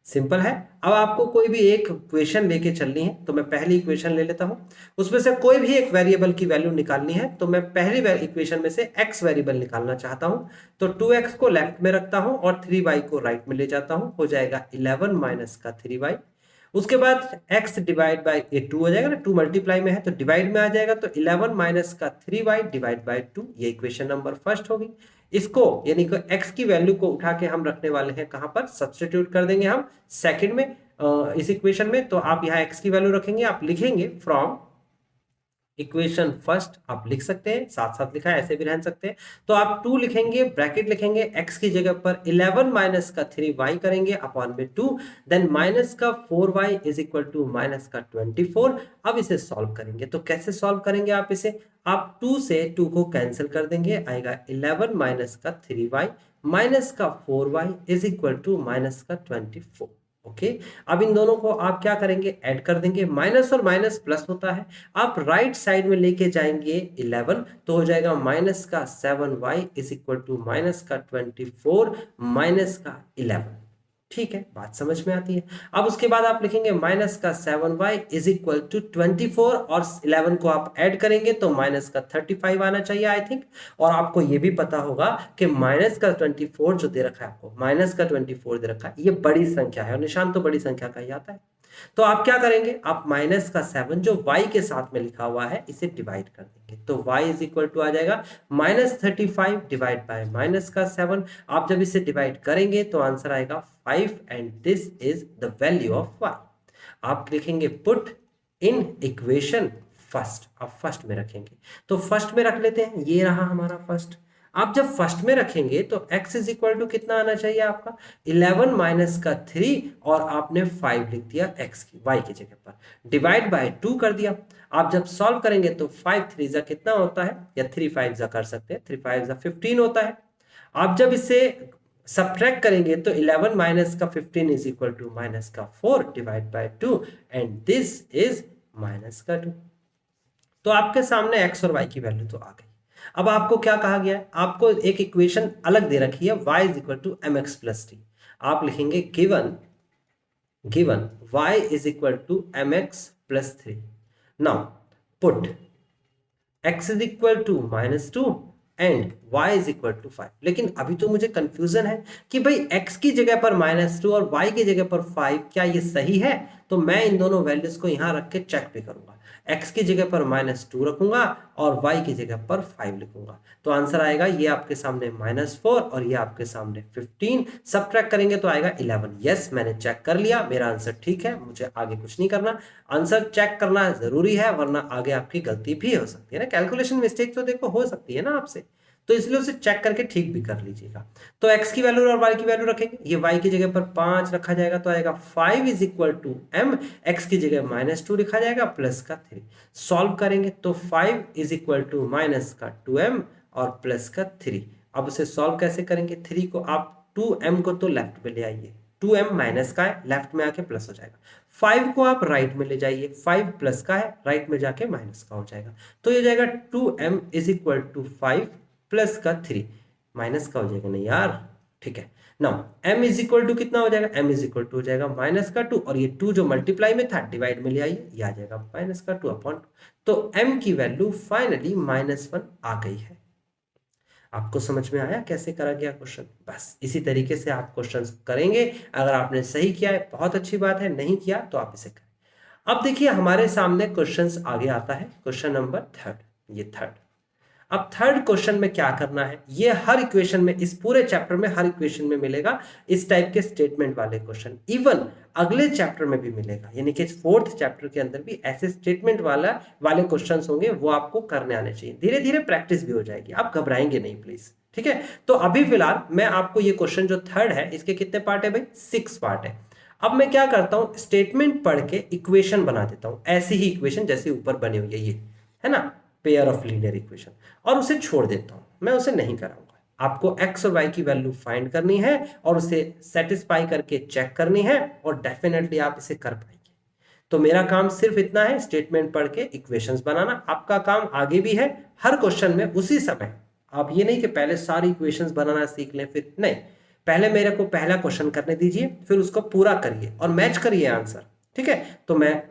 Simple है। अब आपको कोई भी एक इक्वेशन लेके चलनी है, तो मैं पहली इक्वेशन ले लेता हूं, उसमें से कोई भी एक वेरिएबल की वैल्यू निकालनी है, तो मैं पहली इक्वेशन में से x वेरिएबल निकालना चाहता हूं, तो 2x को लेफ्ट में रखता हूं और 3y को राइट में ले जाता हूं, हो जाएगा 11 माइनस का 3y। उसके बाद x डिवाइड बाय ये 2 हो जाएगा ना, 2 मल्टीप्लाई में है तो डिवाइड में आ जाएगा, तो 11 माइनस का 3y डिवाइड बाय 2, ये इक्वेशन नंबर फर्स्ट होगी। इसको यानी कि x की वैल्यू को उठा के हम रखने वाले हैं कहां पर, सब्स्टिट्यूट कर देंगे हम सेकंड में इस इक्वेशन में। तो आप यहाँ x की वैल्यू रखेंगे, आप लिखेंगे फ्रॉम इक्वेशन फर्स्ट, आप लिख सकते हैं, साथ साथ लिखा है ऐसे भी रह सकते हैं, तो आप 2 लिखेंगे, ब्रैकेट लिखेंगे, x की जगह पर 11 माइनस का 3y करेंगे अपॉन में 2, देन माइनस का 4y is equal to minus का 24। अब इसे सॉल्व करेंगे, तो कैसे सॉल्व करेंगे आप इसे, आप 2 से 2 को कैंसिल कर देंगे, आएगा 11 माइनस का 3y माइनस का 4y is equal to minus का 24। ओके। अब इन दोनों को आप क्या करेंगे, ऐड कर देंगे, माइनस और माइनस प्लस होता है, आप राइट साइड में लेके जाएंगे 11, तो हो जाएगा माइनस का 7y is equal to minus का 24 माइनस का 11। ठीक है, बात समझ में आती है। अब उसके बाद आप लिखेंगे माइनस का 7y इज इक्वल टू 24 और 11 को आप ऐड करेंगे तो माइनस का 35 आना चाहिए आई थिंक। और आपको ये भी पता होगा कि माइनस का 24 जो दे रखा है, आपको माइनस का 24 दे रखा है, ये बड़ी संख्या है और निशान तो बड़ी संख्या का ही आता है। तो आप क्या करेंगे, आप माइनस का 7 जो y के साथ में लिखा हुआ है इसे डिवाइड कर देंगे, तो y इज इक्वल टू आ जाएगा माइनस 35 डिवाइड बाय माइनस का 7। आप जब इसे डिवाइड करेंगे तो आंसर आएगा 5 and this is the value of y। आप लिखेंगे पुट इन इक्वेशन फर्स्ट, आप फर्स्ट में रखेंगे, तो फर्स्ट में रख लेते हैं, ये रहा हमारा फर्स्ट। आप जब फर्स्ट में रखेंगे तो x इज इक्वल टू कितना आना चाहिए आपका, 11 माइनस का 3 और आपने 5 लिख दिया x की y की जगह पर, डिवाइड बाय 2 कर दिया। आप जब सॉल्व करेंगे तो 5 3 जा कितना होता है, या 3 5 जा कर सकते हैं, 3 5 जा 15 होता है। आप जब इसे सब्ट्रैक्ट करेंगे तो 11 माइनस का 15 इज इक्वल टू माइनस का 4 divide by 2 and this is minus का 2। तो आपके सामने x और y की वैल्यू तो आ गई। अब आपको क्या कहा गया है, आपको एक इक्वेशन अलग दे रखी है y is equal to m x plus t. आप लिखेंगे given y is equal to m x plus 3। Now put x is equal to minus 2 and y is equal to 5। लेकिन अभी तो मुझे कंफ्यूजन है कि भाई x की जगह पर माइनस 2 और y की जगह पर 5, क्या ये सही है? तो मैं इन दोनों वैल्यूज को यहां रख के चेक भी करूंगा, x की जगह पर माइनस 2 रखूंगा और y की जगह पर 5 लिखूंगा, तो आंसर आएगा ये आपके सामने माइनस 4 और ये आपके सामने 15, सब्ट्रैक्ट करेंगे तो आएगा 11। यस, मैंने चेक कर लिया, मेरा आंसर ठीक है, मुझे आगे कुछ नहीं करना। आंसर चेक करना जरूरी है वरना आगे आपकी गलती भी हो सकती है ना, कैलकुलेशन मिस्टेक तो देखो हो सकती है ना आपसे, तो इसलिए उसे चेक करके ठीक भी कर लीजिएगा। तो x की वैल्यू और y की वैल्यू रखेंगे, ये y की जगह पर 5 रखा जाएगा तो आएगा 5 is equal to m, x की जगह माइनस 2 लिखा जाएगा प्लस का 3। सॉल्व करेंगे तो 5 इज इक्वल टू माइनस का 2m और प्लस का 3। अब उसे सॉल्व कैसे करेंगे, 3 को आप 2m को तो लेफ्ट में ले आइए, 2m माइनस का है, लेफ्ट में आके प्लस हो जाएगा। 5 को आप राइट में ले जाइए, 5 प्लस का है, राइट में जाके माइनस का हो जाएगा, तो ये जाएगा 2m is equal to 5 plus का 3, माइनस का हो जाएगा नहीं यार, ठीक है। Now m is equal to कितना हो जाएगा, m इज इक्वल टू हो जाएगा माइनस का 2 और ये 2 जो मल्टीप्लाई में था डिवाइड में ले आइए, ये आ जाएगा माइनस का 2 अपॉन 2। तो m की वैल्यू फाइनली -1 आ गई है। आपको समझ में आया कैसे करा गया क्वेश्चन? बस इसी तरीके से आप क्वेश्चन करेंगे, अगर आपने सही किया है बहुत अच्छी बात है, नहीं किया तो आप इसे करें। अब देखिए हमारे सामने क्वेश्चन आगे आता है, क्वेश्चन नंबर 3, ये 3। अब थर्ड क्वेश्चन में क्या करना है, ये हर इक्वेशन में, इस पूरे चैप्टर में हर इक्वेशन में मिलेगा इस टाइप के स्टेटमेंट वाले क्वेश्चन, इवन अगले चैप्टर में भी मिलेगा, यानी कि फोर्थ चैप्टर के अंदर भी ऐसे स्टेटमेंट वाले क्वेश्चंस होंगे, वो आपको करने आने चाहिए। धीरे धीरे प्रैक्टिस भी हो जाएगी, आप घबराएंगे नहीं प्लीज, ठीक है। तो अभी फिलहाल मैं आपको ये क्वेश्चन जो थर्ड है, इसके कितने पार्ट है भाई, 6 पार्ट है। अब मैं क्या करता हूं, स्टेटमेंट पढ़ के इक्वेशन बना देता हूं, ऐसी ही इक्वेशन जैसे ऊपर बनी हुई है, ये है ना, पेयर ऑफ लीनियर इक्वेशन, और उसे छोड़ देता हूं, मैं उसे नहीं कराऊंगा। आपको x और y की वैल्यू फाइंड करनी है और उसे सेटिस्फाई करके चेक करनी है, और डेफिनेटली आप इसे कर पाएंगे। तो मेरा काम सिर्फ इतना है, स्टेटमेंट पढ़ के इक्वेशंस बनाना। आपका काम आगे भी है, हर क्वेश्चन में उसी समय, आप ये नहीं कि पहले सारी इक्वेशंस बनाना सीख लें फिर नहीं, पहले मेरे को पहला क्वेश्चन करने दीजिए, फिर उसको पूरा करिए और मैच करिए आंसर, ठीक है। तो मैं,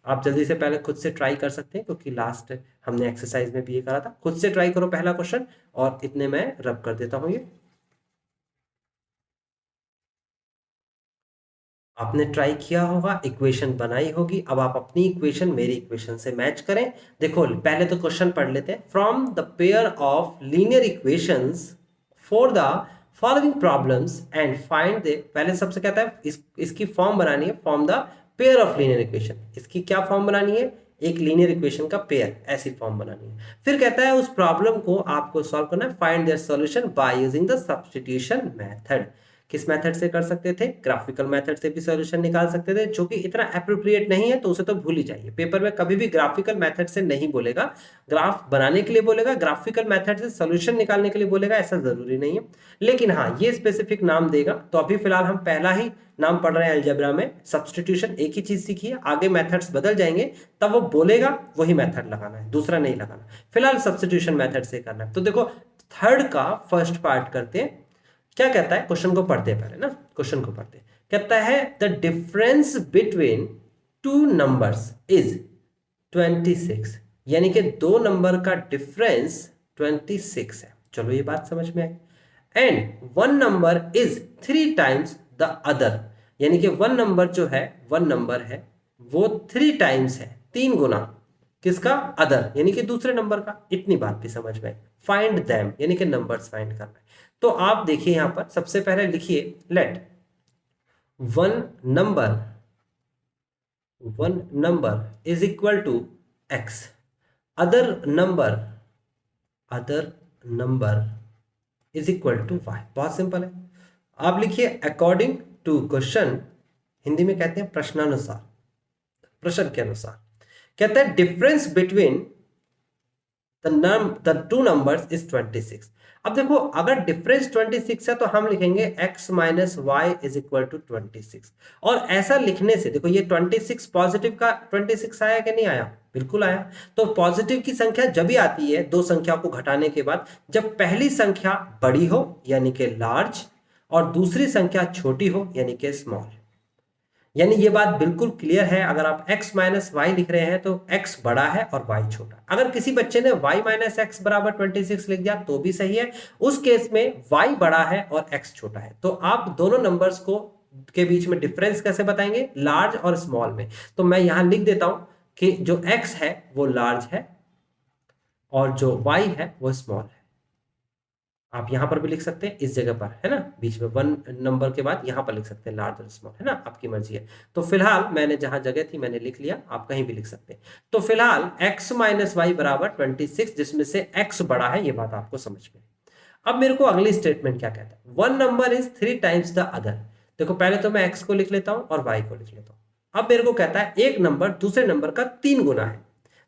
आप जल्दी से पहले खुद से ट्राई कर सकते हैं, क्योंकि लास्ट हमने एक्सरसाइज में भी ये करा था। खुद से ट्राई करो पहला क्वेश्चन, और इतने मैं रब कर देता हूं। ये आपने ट्राई किया होगा, इक्वेशन बनाई होगी, अब आप अपनी इक्वेशन मेरी इक्वेशन से मैच करें। देखो पहले तो क्वेश्चन पढ़ लेते हैं। From the pair of linear equations for the following problems and find the, पहले सबसे कहता है इसकी फॉर्म बनानी है, form the pair of linear equation. इसकी क्या फॉर्म बनानी है, एक लीनियर इक्वेशन का पेयर, ऐसी फॉर्म बनानी है। फिर कहता है उस प्रॉब्लम को आपको सॉल्व करना है, find their solution by using the substitution method. किस मेथड से कर सकते थे, ग्राफिकल मेथड से भी सॉल्यूशन निकाल सकते थे, जो कि इतना एप्रोप्रिएट नहीं है तो उसे तो भूल ही जाइए। पेपर में कभी भी ग्राफिकल मेथड से नहीं बोलेगा, ग्राफ बनाने के लिए बोलेगा, ग्राफिकल मेथड से सॉल्यूशन निकालने के लिए बोलेगा, ऐसा जरूरी नहीं है। लेकिन हाँ, ये स्पेसिफिक नाम देगा। तो अभी फिलहाल हम पहला ही नाम पढ़ रहे हैं अलजेब्रा में, सब्स्टिट्यूशन। एक ही चीज सीखिए, आगे मेथड्स बदल जाएंगे तब वो बोलेगा वही मेथड लगाना है, दूसरा नहीं लगाना। फिलहाल सब्स्टिट्यूशन मेथड से करना है। तो देखो थर्ड का फर्स्ट पार्ट करते हैं। क्या कहता है, क्वेश्चन को पढ़ते हैं पहले ना, क्वेश्चन को पढ़ते हैं। कहता है the difference between two numbers is 26, यानी कि दो नंबर का डिफरेंस 26 है। चलो ये बात समझ में आई। And one number is 3 times the other, यानी कि वन नंबर जो है, वन नंबर है वो 3 टाइम्स है, 3 गुना किसका, अदर यानी कि दूसरे नंबर का। इतनी बात भी समझ में आई। फाइंड देम यानी कि नंबर्स फाइंड करना है। तो आप देखिए यहां पर सबसे पहले लिखिए let one number is equal to x, other number is equal to y. बहुत सिंपल है। आप लिखिए अकॉर्डिंग टू क्वेश्चन, हिंदी में कहते हैं प्रश्नानुसार, प्रश्न के अनुसार। कहता है difference between the two numbers is 26। अब देखो अगर डिफरेंस 26 है तो हम लिखेंगे x minus y is equal to 26। और ऐसा लिखने से देखो ये 26 पॉजिटिव का 26 आया कि नहीं आया, बिल्कुल आया। तो पॉजिटिव की संख्या जब भी आती है दो संख्या को घटाने के बाद, जब पहली संख्या बड़ी हो यानी कि लार्ज और दूसरी संख्या छोटी हो यानी कि स्मॉल। यानी ये बात बिल्कुल क्लियर है। अगर आप x माइनस वाई लिख रहे हैं तो x बड़ा है और y छोटा। अगर किसी बच्चे ने y माइनस एक्स बराबर 26 लिख दिया तो भी सही है, उस केस में y बड़ा है और x छोटा है। तो आप दोनों नंबर्स को के बीच में डिफरेंस कैसे बताएंगे, लार्ज और स्मॉल में। तो मैं यहां लिख देता हूं कि जो x है वो लार्ज है और जो y है वो स्मॉल है। आप यहां पर भी लिख सकते हैं, इस जगह पर है ना, बीच में वन नंबर के बाद यहां पर लिख सकते हैं लार्ज और स्मॉल, है ना, आपकी मर्जी है। तो फिलहाल मैंने जहां जगह थी मैंने लिख लिया, आप कहीं भी लिख सकते हैं। तो फिलहाल x माइनस वाई बराबर 26, जिसमें से x बड़ा है, ये बात आपको समझ में। अब मेरे को अगली स्टेटमेंट क्या कहता है, one number is 3 times the other. देखो पहले तो मैं x को लिख लेता हूं और y को लिख लेता हूं। अब मेरे को कहता है एक नंबर दूसरे नंबर का 3 गुना है।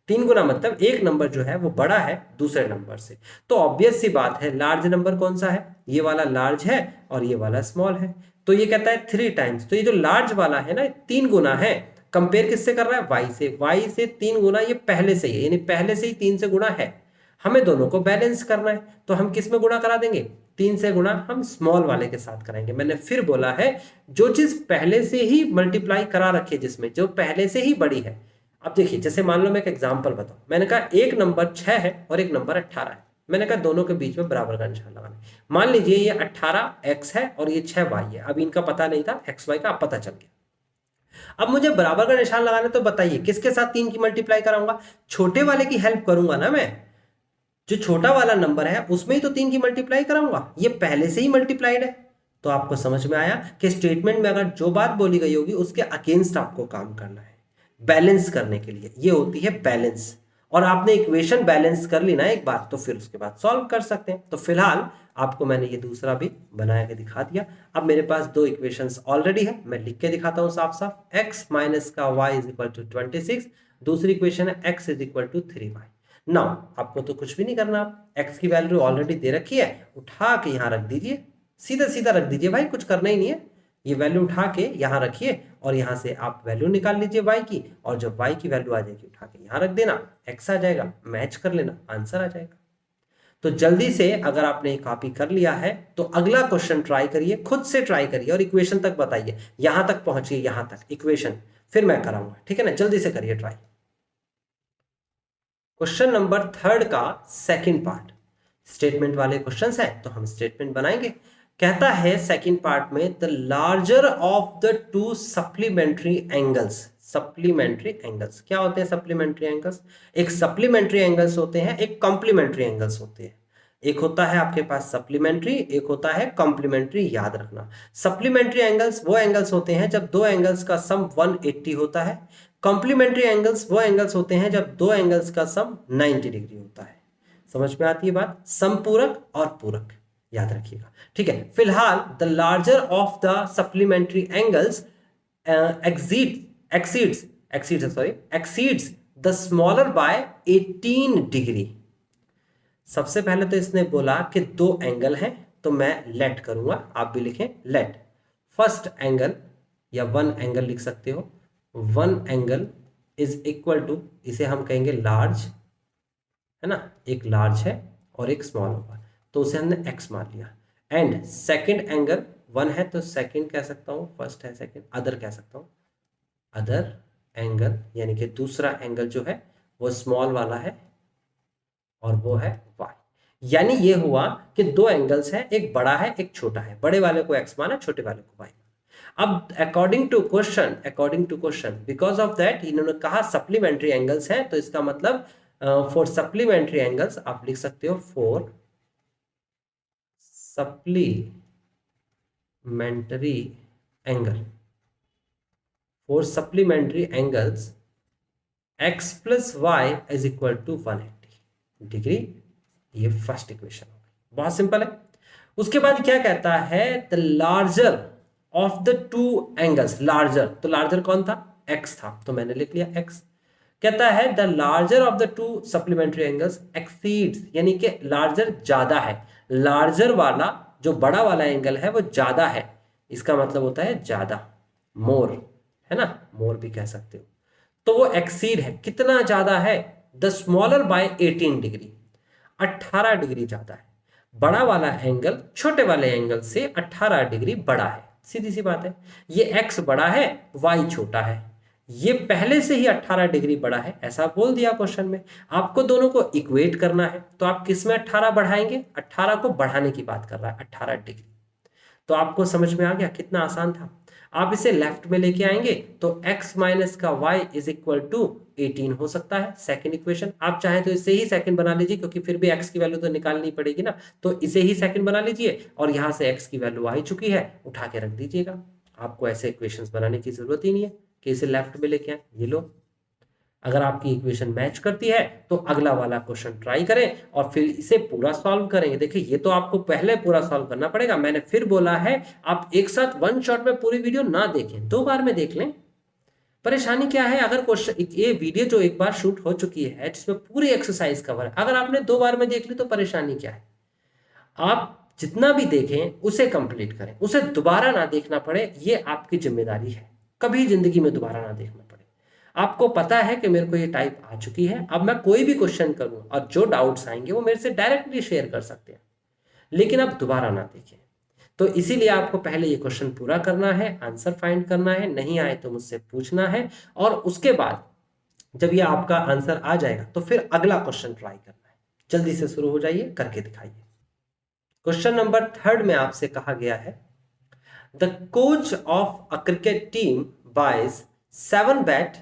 3 गुना मतलब एक नंबर जो है वो बड़ा है दूसरे नंबर से। तो ऑब्वियस सी बात है, लार्ज नंबर कौन सा है, ये वाला लार्ज है और ये वाला स्मॉल है। तो ये कहता है 3 टाइम्स, तो ये जो लार्ज वाला है ना 3 गुना है। कंपेयर किससे कर रहा है, y से। y से 3 गुना ये पहले से ही है, यानी पहले से ही 3 से गुना है। हमें दोनों को बैलेंस करना है तो हम किस में गुणा करा देंगे, 3 से गुणा हम स्मॉल वाले के साथ कराएंगे। मैंने फिर बोला है, जो चीज पहले से ही मल्टीप्लाई करा रखी है, जिसमें जो पहले से ही बड़ी है। अब देखिए जैसे मान लो मैं एक एग्जांपल बताऊं, मैंने कहा एक नंबर 6 है और एक नंबर 18 है। मैंने कहा दोनों के बीच में बराबर का निशान लगाना है। मान लीजिए ये 18x है और ये 6y है। अब इनका पता नहीं था x y का, अब पता चल गया। अब मुझे बराबर का निशान लगाना, तो बताइए किसके साथ 3 की मल्टीप्लाई कराऊंगा, छोटे वाले की हेल्प करूंगा ना मैं। जो छोटा वाला नंबर है उसमें ही तो 3 की मल्टीप्लाई कराऊंगा, ये पहले से ही मल्टीप्लाइड है। तो आपको समझ में आया कि स्टेटमेंट में अगर जो बात बोली गई होगी उसके अगेंस्ट आपको काम करना है, बैलेंस करने के लिए। ये होती है बैलेंस। और आपने इक्वेशन बैलेंस कर ली ना एक बार, तो फिर उसके बाद सॉल्व कर सकते हैं। तो फिलहाल आपको मैंने ये दूसरा भी बना के दिखा दिया। अब मेरे पास दो इक्वेशंस ऑलरेडी है, मैं लिख के दिखाता हूं साफ साफ। x माइनस का y इज इक्वल टू 26, दूसरी इक्वेशन है x is equal to 3y। नाउ आपको तो कुछ भी नहीं करना, x की वैल्यू ऑलरेडी दे रखी है, उठा के यहां रख दीजिए, सीधा सीधा रख दीजिए भाई, कुछ करना ही नहीं है। ये वैल्यू उठा के यहां रखिए और यहां से आप वैल्यू निकाल लीजिए y की, और जब y की वैल्यू आ जाएगी उठा के यहां रख देना, x आ जाएगा, मैच कर लेना, आंसर आ जाएगा। तो जल्दी से अगर आपने कॉपी कर लिया है तो अगला क्वेश्चन ट्राई करिए, खुद से ट्राई करिए और इक्वेशन तक बताइए, यहां तक पहुंचिए, यहां तक इक्वेशन, फिर मैं कराऊंगा, ठीक है ना। जल्दी से करिए ट्राई। क्वेश्चन नंबर 3 का सेकंड पार्ट, स्टेटमेंट वाले क्वेश्चंस हैं तो हम स्टेटमेंट बनाएंगे। कहता है सेकंड पार्ट में, the larger of the two supplementary angles. Supplementary angles क्या होते हैं, सप्लीमेंट्री एंगल्स, एक सप्लीमेंट्री एंगल्स होते हैं, एक कॉम्प्लीमेंट्री एंगल्स होते हैं। एक होता है आपके पास सप्लीमेंट्री, एक होता है कॉम्प्लीमेंट्री, याद रखना। सप्लीमेंट्री एंगल्स वो एंगल्स होते हैं जब दो एंगल्स का सम 180 होता है। कॉम्प्लीमेंट्री एंगल्स वो एंगल्स होते हैं जब दो एंगल्स का सम 90 डिग्री होता है। समझ में आती है बात, समपूरक और पूरक। याद रखिएगा, ठीक है। फिलहाल the larger of the supplementary angles exceeds the smaller by 18 degree. सबसे पहले तो इसने बोला कि दो एंगल हैं, तो मैं लेट करूंगा, आप भी लिखें लेट। फर्स्ट एंगल या वन एंगल लिख सकते हो, one angle is equal to, इसे हम कहेंगे लार्ज, है ना, एक लार्ज है और एक स्मॉल होगा, तो उसे हमने एक्स मान लिया। एंड सेकंड एंगल वन है तो सेकंड कह सकता हूं, फर्स्ट है सेकंड, अदर कह सकता हूं, अदर एंगल यानी कि दूसरा एंगल जो है वो स्मॉल वाला है और वो है वाई। यानी ये हुआ कि दो एंगल्स हैं, एक बड़ा है एक छोटा है, बड़े वाले को एक्स माना, छोटे वाले को वाई। अब according to question because of that इन्होंने कहा सप्लीमेंट्री एंगल्स हैं, तो इसका मतलब फॉर सप्लीमेंट्री एंगल्स आप लिख सकते हो for supplementary angle, for supplementary angles x plus y is equal to 180 degree. ये फर्स्ट इक्वेशन हो गई, बहुत सिंपल है। उसके बाद क्या कहता है, the larger of the two angles, larger, तो लार्जर कौन था, x था, तो मैंने लिख लिया x। कहता है the larger of the two supplementary angles exceeds, यानी कि लार्जर ज्यादा है, लार्जर वाला जो बड़ा वाला एंगल है वो ज्यादा है, इसका मतलब होता है ज्यादा, मोर, है ना, मोर भी कह सकते हो। तो वो एक्सीड है, कितना ज्यादा है, the smaller by 18 degree, 18 degree ज्यादा है। बड़ा वाला एंगल छोटे वाले एंगल से 18 डिग्री बड़ा है, सीधी सी बात है। ये x बड़ा है, y छोटा है, ये पहले से ही 18 डिग्री बड़ा है, ऐसा बोल दिया क्वेश्चन में। आपको दोनों को इक्वेट करना है, तो आप किस में 18 बढ़ाएंगे, 18 को बढ़ाने की बात कर रहा है, 18 डिग्री। तो आपको समझ में आ गया कितना आसान था। आप इसे लेफ्ट में लेके आएंगे तो x माइनस का y इज इक्वल टू 18 हो सकता है, सेकंड इक्वेशन। आप चाहें तो इसे ही सेकंड बना लीजिए, क्योंकि फिर भी x की वैल्यू तो निकालनी पड़ेगी ना, तो इसे ही सेकंड बना लीजिए और यहां से x की वैल्यू आ ही चुकी है, उठा के रख दीजिएगा। आपको ऐसे इक्वेशंस बनाने की जरूरत ही नहीं है कि इसे लेफ्ट में लेके आए। ये लो, अगर आपकी इक्वेशन मैच करती है तो अगला वाला क्वेश्चन ट्राई करें और फिर इसे पूरा सॉल्व करेंगे। देखिए ये तो आपको पहले पूरा सॉल्व करना पड़ेगा, मैंने फिर बोला है आप एक साथ वन शॉट में पूरी वीडियो ना देखें, दो बार में देख लें। परेशानी क्या है, अगर क्वेश्चन, ये वीडियो जो एक बार शूट हो चुकी है जिसमें पूरी एक्सरसाइज कवर है, अगर आपने दो बार में देख ली तो परेशानी क्या है। आप जितना भी देखें उसे कंप्लीट करें, उसे दोबारा ना देखना पड़े, ये आपकी जिम्मेदारी है। कभी जिंदगी में दोबारा ना देखना पड़े। आपको पता है कि मेरे को ये टाइप आ चुकी है, अब मैं कोई भी क्वेश्चन करूं और जो डाउट्स आएंगे वो मेरे से डायरेक्टली शेयर कर सकते हैं, लेकिन अब दोबारा ना देखें। तो इसीलिए आपको पहले ये क्वेश्चन पूरा करना है, आंसर फाइंड करना है, नहीं आए तो मुझसे पूछना है, और उसके बाद जब ये आपका आंसर आ जाएगा तो फिर अगला क्वेश्चन ट्राई करना है। जल्दी से शुरू हो जाइए, करके दिखाइए। क्वेश्चन नंबर 3 में आपसे कहा गया है, the coach of a cricket team buys 7 bat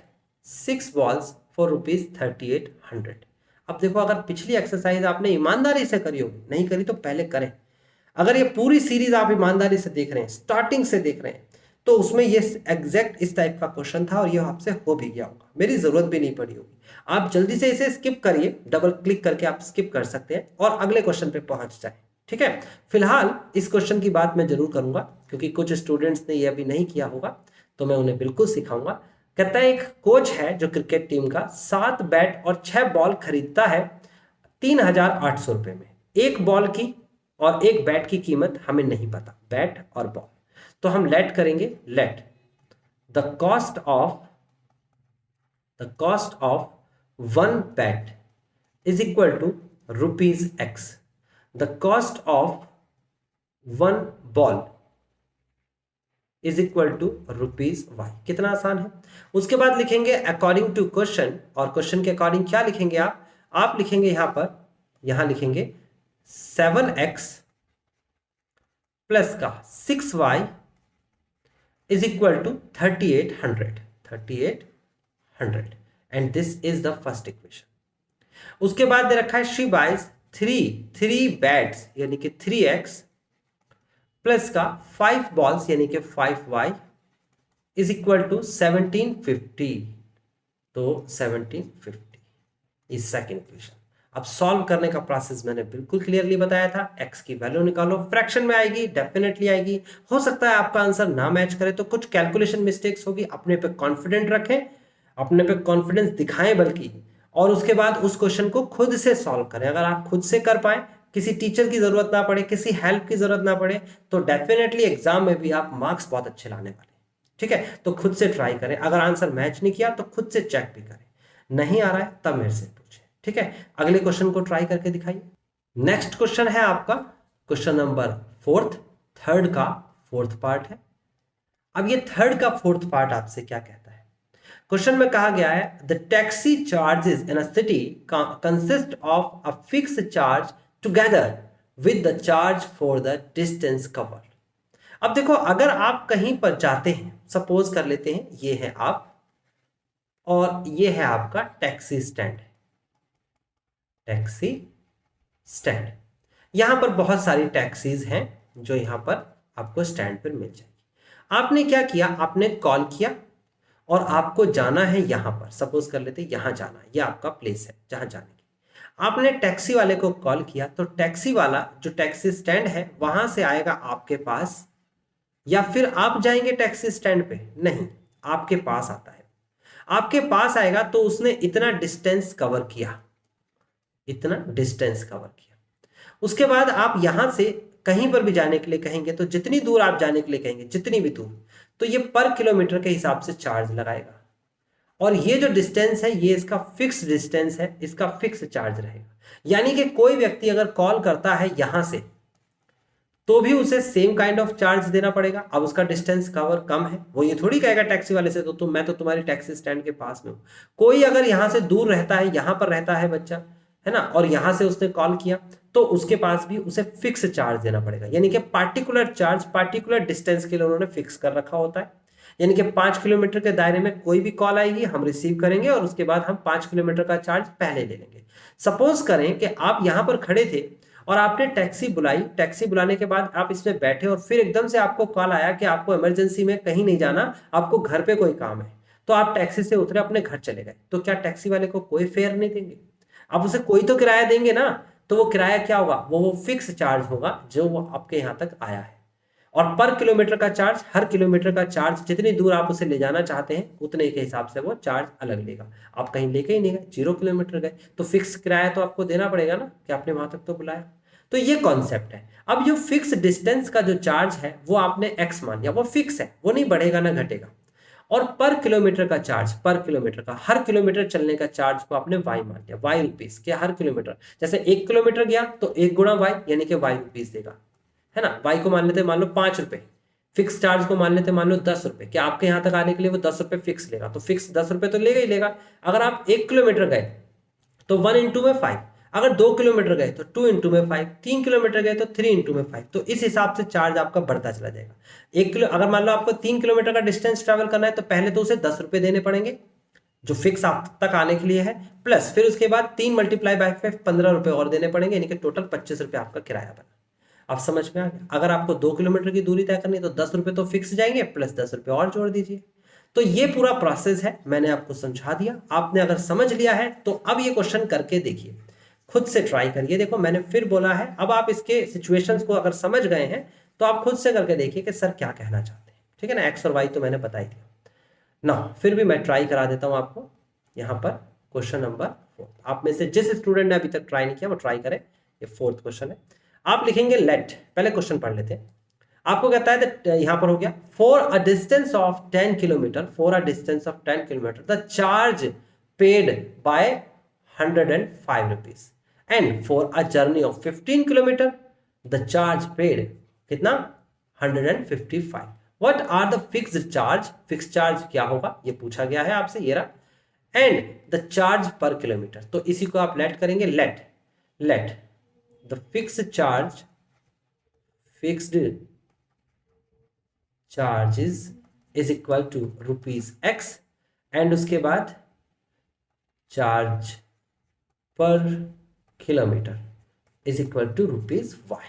6 balls for ₹3800। अब देखो, अगर पिछली एक्सरसाइज आपने ईमानदारी से करी होगी, नहीं करी तो पहले करें। अगर ये पूरी सीरीज आप ईमानदारी से देख रहे हैं, स्टार्टिंग से देख रहे हैं, तो उसमें ये एग्जैक्ट इस टाइप का क्वेश्चन था और ये आपसे हो भी गया होगा, मेरी जरूरत भी नहीं पड़ी होगी। आप जल्दी से इसे स्किप करिए, डबल क्लिक करके आप स्किप कर सकते हैं और अगले क्वेश्चन पे पहुंच जाए, ठीक है। फिलहाल इस क्वेश्चन की बात मैं जरूर करूंगा, क्योंकि कुछ स्टूडेंट्स ने ये अभी नहीं किया होगा, तो मैं उन्हें बिल्कुल सिखाऊंगा। कहता है एक कोच है जो क्रिकेट टीम का 7 बैट और 6 बॉल खरीदता है 3800 रुपए में। एक बॉल की और एक बैट की कीमत हमें नहीं पता, बैट और बॉल, तो हम लेट करेंगे, let the cost of 1 bat is equal to ₹x, the cost of 1 ball is equal to ₹y। कितना आसान है। उसके बाद लिखेंगे अकॉर्डिंग टू क्वेश्चन, और क्वेश्चन के अकॉर्डिंग क्या लिखेंगे आप लिखेंगे यहां लिखेंगे 7x प्लस का 6y is equal to 3800 and this is the first equation. उसके बाद दे रखा है शी बाइज 3 बैट्स यानी कि 3x प्लस का 5 बॉल्स यानी कि 5y इज इक्वल टू 1750, तो 1750 इज सेकेंड इक्वेशन। अब सॉल्व करने का प्रोसेस मैंने बिल्कुल क्लियरली बताया था। x की वैल्यू निकालो, फ्रैक्शन में आएगी, डेफिनेटली आएगी। हो सकता है आपका आंसर ना मैच करे तो कुछ कैलकुलेशन मिस्टेक्स होगी, अपने पे कॉन्फिडेंट रखें, अपने पे कॉन्फिडेंस दिखाएं बल्कि, और उसके बाद उस क्वेश्चन को खुद से सॉल्व करें। अगर आप खुद से कर पाए, किसी टीचर की जरूरत ना पड़े, किसी हेल्प की जरूरत ना पड़े, तो डेफिनेटली एग्जाम में भी आप मार्क्स बहुत अच्छे लाने वाले। ठीक है, तो खुद से ट्राई करें। अगर आंसर मैच नहीं किया तो खुद से चेक भी करें, नहीं आ रहा है तब मेरे से पूछें। ठीक है, अगले क्वेश्चन को ट्राई करके दिखाइए। नेक्स्ट क्वेश्चन है आपका क्वेश्चन नंबर 4, थर्ड का 4th पार्ट है। अब ये थर्ड का 4th पार्ट आपसे क्या कहता है? क्वेश्चन में कहा गया है the taxi charges in a city consist of a fix charge together with the charge for the distance cover. अब देखो, अगर आप कहीं पर जाते हैं, सपोज कर लेते हैं ये है आप और ये है आपका टैक्सी स्टैंड, टैक्सी स्टैंड। यहां पर बहुत सारी टैक्सीज हैं जो यहां पर आपको स्टैंड पर मिल जाएगी। आपने क्या किया, आपने कॉल किया और आपको जाना है यहां पर, सपोज कर लेते हैं यहां जाना है, ये आपका प्लेस है जहां जाने की। आपने टैक्सी वाले को कॉल किया तो टैक्सी वाला जो टैक्सी स्टैंड है वहां से आएगा आपके पास, या फिर आप जाएंगे टैक्सी स्टैंड पे? नहीं, आपके पास आता है। आपके पास आएगा तो उसने इतना डिस्टेंस कवर किया, इतना डिस्टेंस कवर किया। उसके बाद आप यहां से कहीं पर भी जाने के लिए कहेंगे तो जितनी दूर आप जाने के लिए कहेंगे, जितनी भी दूर, तो ये पर किलोमीटर के हिसाब से चार्ज लगाएगा। और ये जो डिस्टेंस है ये इसका फिक्स डिस्टेंस है, इसका फिक्स चार्ज रहेगा। यानी कि कोई व्यक्ति अगर कॉल करता है यहां से तो भी उसे सेम काइंड ऑफ चार्ज देना पड़ेगा। अब उसका डिस्टेंस कवर कम है, वो ये थोड़ी कहेगा टैक्सी वाले से तो मैं तो तुम्हारी टैक्सी स्टैंड के पास में हूं। कोई अगर यहां से दूर रहता है, यहां पर रहता है बच्चा, है ना, और यहां से उसने कॉल किया तो उसके पास भी उसे फिक्स चार्ज देना पड़ेगा। यानी कि पार्टिकुलर चार्ज पार्टिकुलर डिस्टेंस के लिए उन्होंने फिक्स कर रखा होता है। यानी कि 5 किलोमीटर के दायरे में कोई भी कॉल आएगी हम रिसीव करेंगे और उसके बाद हम 5 किलोमीटर का चार्ज पहले ले लेंगे। सपोज करें कि आप यहां पर खड़े थे और आपने टैक्सी बुलाई, टैक्सी बुलाने के बाद आप इसमें बैठे और फिर एकदम से आपको कॉल आया कि आपको इमरजेंसी में कहीं नहीं जाना, आपको घर पे कोई काम है, तो आप टैक्सी से उतरे, अपने घर चले गए। तो क्या टैक्सी वाले को कोई फेयर नहीं देंगे? आप उसे कोई तो किराया देंगे ना। तो वो किराया क्या होगा, वो फिक्स चार्ज होगा जो वो आपके यहाँ तक आया है। और पर किलोमीटर का चार्ज, हर किलोमीटर का चार्ज, जितनी दूर आप उसे ले जाना चाहते हैं उतने के हिसाब से वो चार्ज अलग लेगा। आप कहीं लेके ही नहीं गए, 0 किलोमीटर गए तो फिक्स किराया तो आपको देना पड़ेगा ना, कि आपने वहां तक तो बुलाया। तो ये कॉन्सेप्ट है। अब जो फिक्स डिस्टेंस का जो चार्ज है वो आपने x मान लिया, वो फिक्स है, वो नहीं बढ़ेगा ना घटेगा। और पर किलोमीटर का चार्ज, पर किलोमीटर का, हर किलोमीटर चलने का चार्ज को आपने y मान लिया, y रुपीस के हर किलोमीटर। जैसे 1 किलोमीटर गया तो 1 गुणा y यानी कि y रुपीस देगा, है ना। y को मान लेते मान लो 5 रुपए, फिक्स चार्ज को मान लेते मान लो 10 रुपए, कि आपके यहाँ तक आने के लिए वो 10 रुपए फिक्स लेगा, तो फिक्स 10 रुपए तो लेगा ही लेगा। अगर आप 1 किलोमीटर गए तो 1 इंटू में 5, अगर 2 किलोमीटर गए तो 2 इंटू में 5, 3 किलोमीटर गए तो 3 इंटू में 5। तो इस हिसाब से चार्ज आपका बढ़ता चला जाएगा। 1 किलो, अगर मान लो आपको 3 किलोमीटर का डिस्टेंस ट्रैवल करना है तो पहले तो उसे 10 रुपए देने पड़ेंगे जो फिक्स आप तक आने के लिए है, प्लस फिर उसके बाद 3 मल्टीप्लाई बाय 5, 15 रुपए और देने पड़ेंगे, यानी कि टोटल 25 रुपए आपका किराया बना। अब समझ में आ गया? अगर आपको 2 किलोमीटर की दूरी तय करनी है तो 10 रुपए तो फिक्स जाएंगे, प्लस 10 रुपए और जोड़ दीजिए। तो ये पूरा प्रोसेस है, मैंने आपको समझा दिया। आपने अगर समझ लिया है तो अब ये क्वेश्चन करके देखिए, खुद से ट्राई करिए। देखो मैंने फिर बोला है, अब आप इसके सिचुएशंस को अगर समझ गए हैं तो आप खुद से करके देखिए कि सर क्या कहना चाहते हैं। ठीक है ना, एक्स और वाई तो मैंने बता ही दिया ना, फिर भी मैं ट्राई करा देता हूं आपको। यहाँ पर क्वेश्चन नंबर 4, आप में से जिस स्टूडेंट ने अभी तक ट्राई नहीं किया वो ट्राई करें। ये 4th क्वेश्चन है। आप लिखेंगे लेट, पहले क्वेश्चन पढ़ लेते हैं। आपको कहता है यहां पर हो गया, for a distance of 10 kilometre, for a distance of 10 kilometre the charge paid by 105 rupees, and for a journey of 15 kilometre the charge paid कितना, 155। What are the fixed charge, fixed charge क्या होगा ये पूछा गया है आपसे, ये रहा। And the charge per kilometre, तो इसी को आप लेट करेंगे, let the fixed charge, fixed charges is equal to rupees x, and उसके बाद charge per kilometre is equal to rupees y.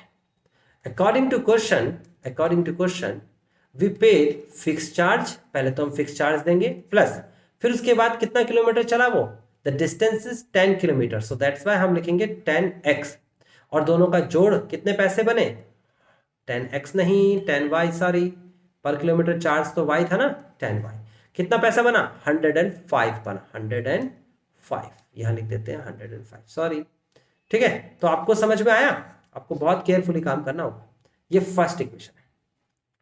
According to question we paid fixed charge, पहले तो हम फिक्स चार्ज देंगे, प्लस फिर उसके बाद कितना किलोमीटर चला वो the distance is 10 kilometre, so that's why हम लिखेंगे 10x, और दोनों का जोड़ कितने पैसे बने, 10x नहीं 10y, सॉरी पर किलोमीटर चार्ज तो y था ना, 10y, कितना पैसा बना 105 बना, 105 यहां लिख देते हैं 105, सॉरी। ठीक है, तो आपको समझ में आया, आपको बहुत केयरफुली काम करना होगा। ये फर्स्ट इक्वेशन है।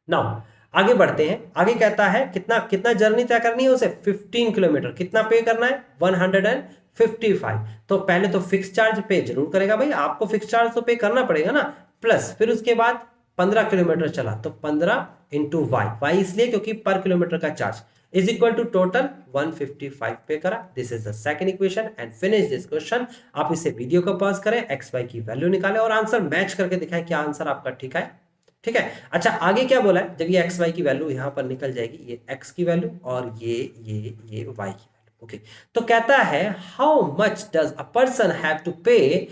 नाउ आगे बढ़ते हैं, आगे कहता है कितना कितना जर्नी तय करनी है उसे, 15 किलोमीटर, कितना पे करना है 155। तो पहले तो फिक्स चार्ज पे जरूर करेगा भाई, आपको फिक्स चार्ज तो पे करना पड़ेगा ना, प्लस फिर उसके बाद 15 किलोमीटर चला तो 15 इंटू वाई इसलिए क्योंकि पर किलोमीटर का charge is equal to total 155 pay करा। This is the second equation and finish this question. आप इसे वीडियो को पॉज करें, एक्स वाई की वैल्यू निकालें और आंसर मैच करके दिखाएं क्या आंसर आपका ठीक है। ठीक है, अच्छा आगे क्या बोला है, जब ये एक्स वाई की वैल्यू यहां पर निकल जाएगी, ये एक्स की वैल्यू और ये वाई की वैल्यू। ओके, तो कहता है how much does a person have to pay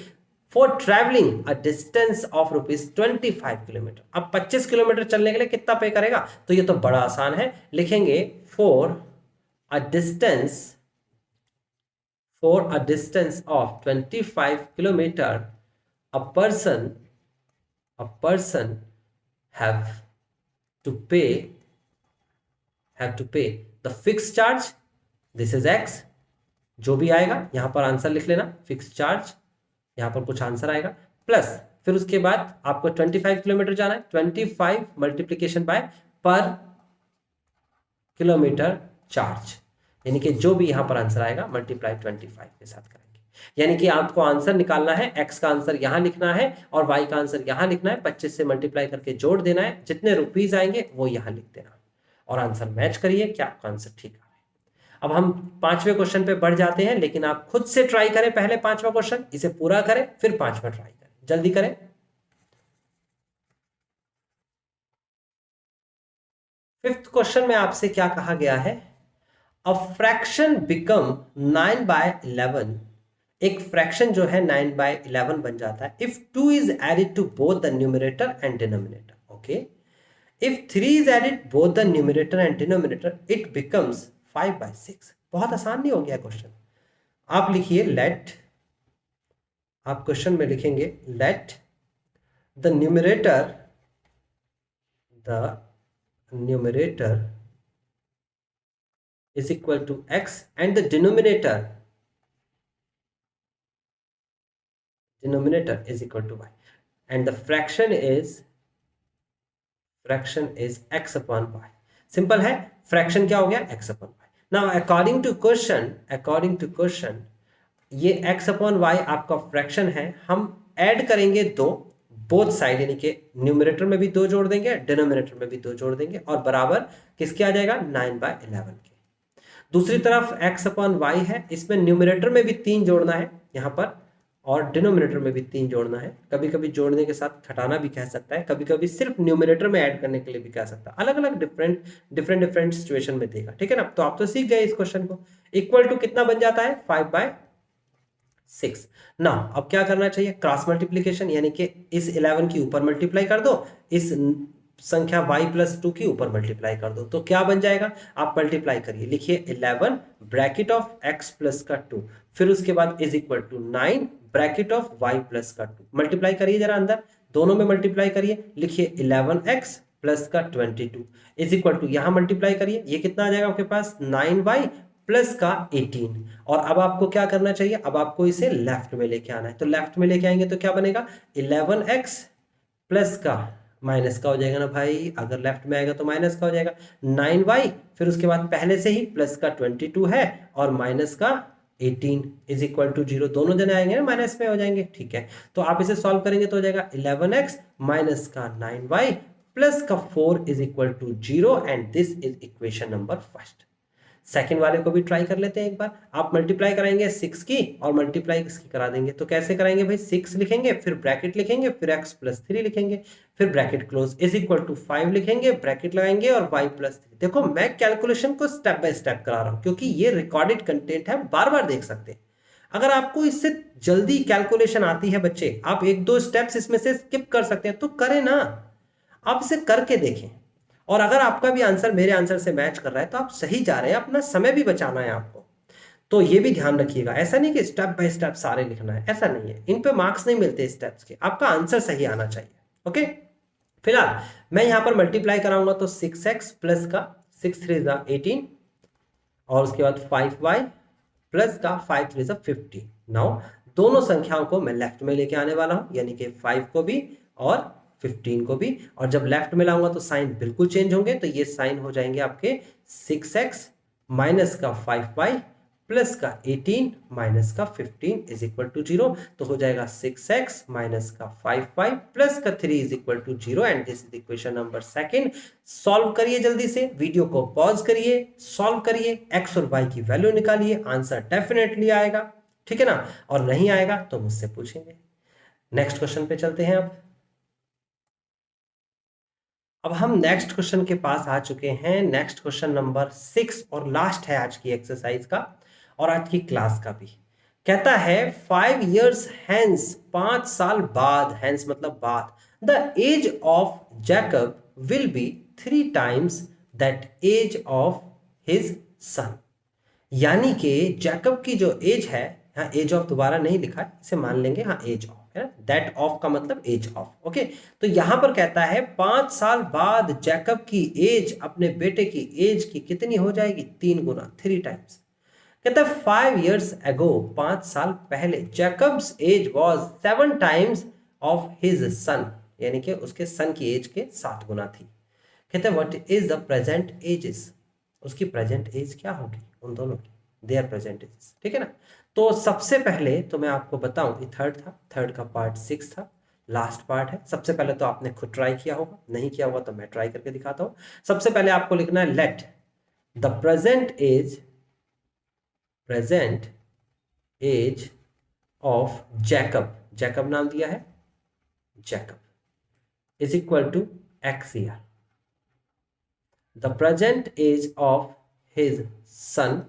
for travelling a distance of ₹25 kilometre. अब 25 किलोमीटर चलने के लिए कितना पे करेगा, तो ये तो बड़ा आसान है, लिखेंगे for a distance of 25 kilometre a person have to pay the fixed charge, this is x, जो भी आएगा यहां पर आंसर लिख लेना, फिक्स चार्ज यहां पर कुछ आंसर आएगा, प्लस फिर उसके बाद आपको 25 किलोमीटर जाना है, 25 मल्टीप्लीकेशन बाय पर किलोमीटर चार्ज, यानी कि जो भी यहां पर आंसर आएगा मल्टीप्लाई 25 के साथ करेंगे। यानी कि आपको आंसर निकालना है, x का आंसर यहां लिखना है और y का आंसर यहां लिखना है, 25 से मल्टीप्लाई करके जोड़ देना है, जितने रुपीस आएंगे वो यहां लिख देना और आंसर मैच करिए क्या आपका आंसर ठीक है। अब हम 5वें क्वेश्चन पे बढ़ जाते हैं, लेकिन आप खुद से ट्राई करें, पहले 5वां क्वेश्चन इसे पूरा करें फिर 5वां ट्राई करें, जल्दी करें। फिफ्थ क्वेश्चन में आपसे क्या कहा गया है, अ फ्रैक्शन बिकम 9/11, एक फ्रैक्शन जो है 9/11 बन जाता है if 2 is added to both the numerator and denominator. Okay, if 3 is added both the numerator and denominator it becomes 5/6। बहुत आसान नहीं हो गया क्वेश्चन। आप लिखिए लेट, आप क्वेश्चन में लिखेंगे let the numerator is equal to x and the denominator is equal to y and the fraction is x upon y। Simple है, फ्रैक्शन क्या हो गया x upon y। Now according to question ये x upon y आपका fraction है, हम add करेंगे दो बोथ साइड, यानी कि न्यूमरेटर में भी 2 जोड़ देंगे, डिनोमिनेटर में भी 2 जोड़ देंगे और बराबर किसके आ जाएगा 9/11 के। दूसरी तरफ x अपॉन वाई है, इसमें न्यूमरेटर में भी 3 जोड़ना है यहाँ पर और डिनोमिनेटर में भी 3 जोड़ना है। कभी कभी जोड़ने के साथ घटाना भी कह सकता है, कभी कभी सिर्फ न्यूमरेटर में ऐड करने के लिए भी कह सकता है, अलग अलग डिफरेंट सिचुएशन में देगा। ठीक है ना, तो आप तो सीख गए इस क्वेश्चन को। इक्वल टू कितना बन जाता है 5/6। ना अब क्या करना चाहिए, क्रॉस मल्टीप्लीकेशन, यानी कि इस 11 की ऊपर मल्टीप्लाई कर दो, इस संख्या y+2 की ऊपर मल्टीप्लाई कर दो, तो क्या बन जाएगा, आप मल्टीप्लाई करिए, लिखिए 11 ब्रैकेट ऑफ x प्लस का 2, फिर उसके बाद is equal to 9 bracket of y plus का 2, मल्टीप्लाई करिए जरा अंदर, दोनों में मल्टीप्लाई करिए, लिखिए 11x प्लस का 22 इज इक्वल टू यहां मल्टीप्लाई करिए, ये कितना आ जाएगा आपके पास 9y प्लस का 18। और अब आपको क्या करना चाहिए, अब आपको इसे लेफ्ट में लेके आना है, तो लेफ्ट में लेके आएंगे तो क्या बनेगा 11x प्लस का माइनस का हो जाएगा ना भाई, अगर लेफ्ट में आएगा तो माइनस का हो जाएगा 9y, फिर उसके बाद पहले से ही प्लस का 22 है और माइनस का 18 इज इक्वल टू 0, दोनों जने आएंगे ना माइनस में हो जाएंगे। ठीक है, तो आप इसे सॉल्व करेंगे तो हो जाएगा 11x माइनस का 9y प्लस का 4 is equal to 0 and this is equation number first. Second वाले को भी ट्राई कर लेते हैं एक बार। आप मल्टीप्लाई कराएंगे 6 की और मल्टीप्लाई किसकी करा देंगे, तो कैसे कराएंगे भाई, 6 लिखेंगे फिर ब्रैकेट लिखेंगे फिर x प्लस 3 लिखेंगे फिर bracket close is equal to 5 लिखेंगे, ब्रैकेट लगाएंगे और y प्लस 3। देखो मैं कैलकुलेशन को स्टेप बाय स्टेप करा रहा हूं क्योंकि ये रिकॉर्डेड कंटेंट है, बार बार देख सकते हैं। अगर आपको इससे जल्दी कैलकुलेशन आती है बच्चे, आप 1-2 स्टेप्स इसमें से स्किप कर सकते हैं तो करें ना, आप इसे करके देखें। और अगर आपका भी आंसर मेरे आंसर से मैच कर रहा है तो आप सही जा रहे हैं, अपना समय भी बचाना है आपको। तो ये भी ध्यान रखिएगा, ऐसा नहीं कि स्टेप बाय स्टेप सारे लिखना है, ऐसा नहीं है, इन पे मार्क्स नहीं मिलते स्टेप्स के, आपका आंसर सही आना चाहिए। ओके, फिलहाल मैं यहां पर मल्टीप्लाई कराऊंगा तो 6x प्लस का 6 3 18 और उसके बाद 5y प्लस का 5 3 50। नाउ दोनों संख्याओं को मैं लेफ्ट में लेके आने वाला हूं, यानी कि 5 को भी और 15 को भी, और जब लेफ्ट में लाऊंगा तो साइन बिल्कुल चेंज होंगे, तो ये साइन हो जाएंगे आपके 6x माइनस का 5y प्लस का 18 माइनस का 15 इज इक्वल टू 0। तो हो जाएगा 6x माइनस का 5y प्लस का 3 is equal to 0 and this is equation number second. Solve करिए, जल्दी से वीडियो को पॉज करिए, सॉल्व करिए, x और y की वैल्यू निकालिए, आंसर डेफिनेटली आएगा, ठीक है ना, और नहीं आएगा तो मुझसे पूछेंगे। नेक्स्ट क्वेश्चन पे चलते हैं। अब हम नेक्स्ट क्वेश्चन के पास आ चुके हैं। नेक्स्ट क्वेश्चन नंबर 6 और लास्ट है आज की एक्सरसाइज का और आज की क्लास का भी। कहता है 5 years hence, 5 साल बाद, hence मतलब बाद, the age of Jacob will be 3 times that age of his son। यानी कि जैकब की जो एज है, हाँ एज ऑफ दोबारा नहीं लिखा है, इसे मान लेंगे हाँ एज ऑफ है ना, दैट ऑफ का मतलब एज ऑफ। ओके, तो यहां पर कहता है 5 साल बाद जैकब की एज अपने बेटे की एज की कितनी हो जाएगी, 3 गुना, 3 टाइम्स। कहता है 5 years ago, 5 साल पहले, Jacob's age was 7 times of his son, यानी कि उसके सन की एज के 7 गुना थी। कहते हैं what is the present ages, उसकी प्रेजेंट एज क्या होगी उन दोनों की, देयर प्रेजेंट एज, ठीक है ना। तो सबसे पहले तो मैं आपको बताऊं, ये थर्ड था, थर्ड का पार्ट 6 था, लास्ट पार्ट है। सबसे पहले तो आपने खुद ट्राई किया होगा, नहीं किया होगा तो मैं ट्राई करके दिखाता हूं। सबसे पहले आपको लिखना है let the present age of Jacob, Jacob नाम दिया है Jacob, is equal to x year. The present age of his son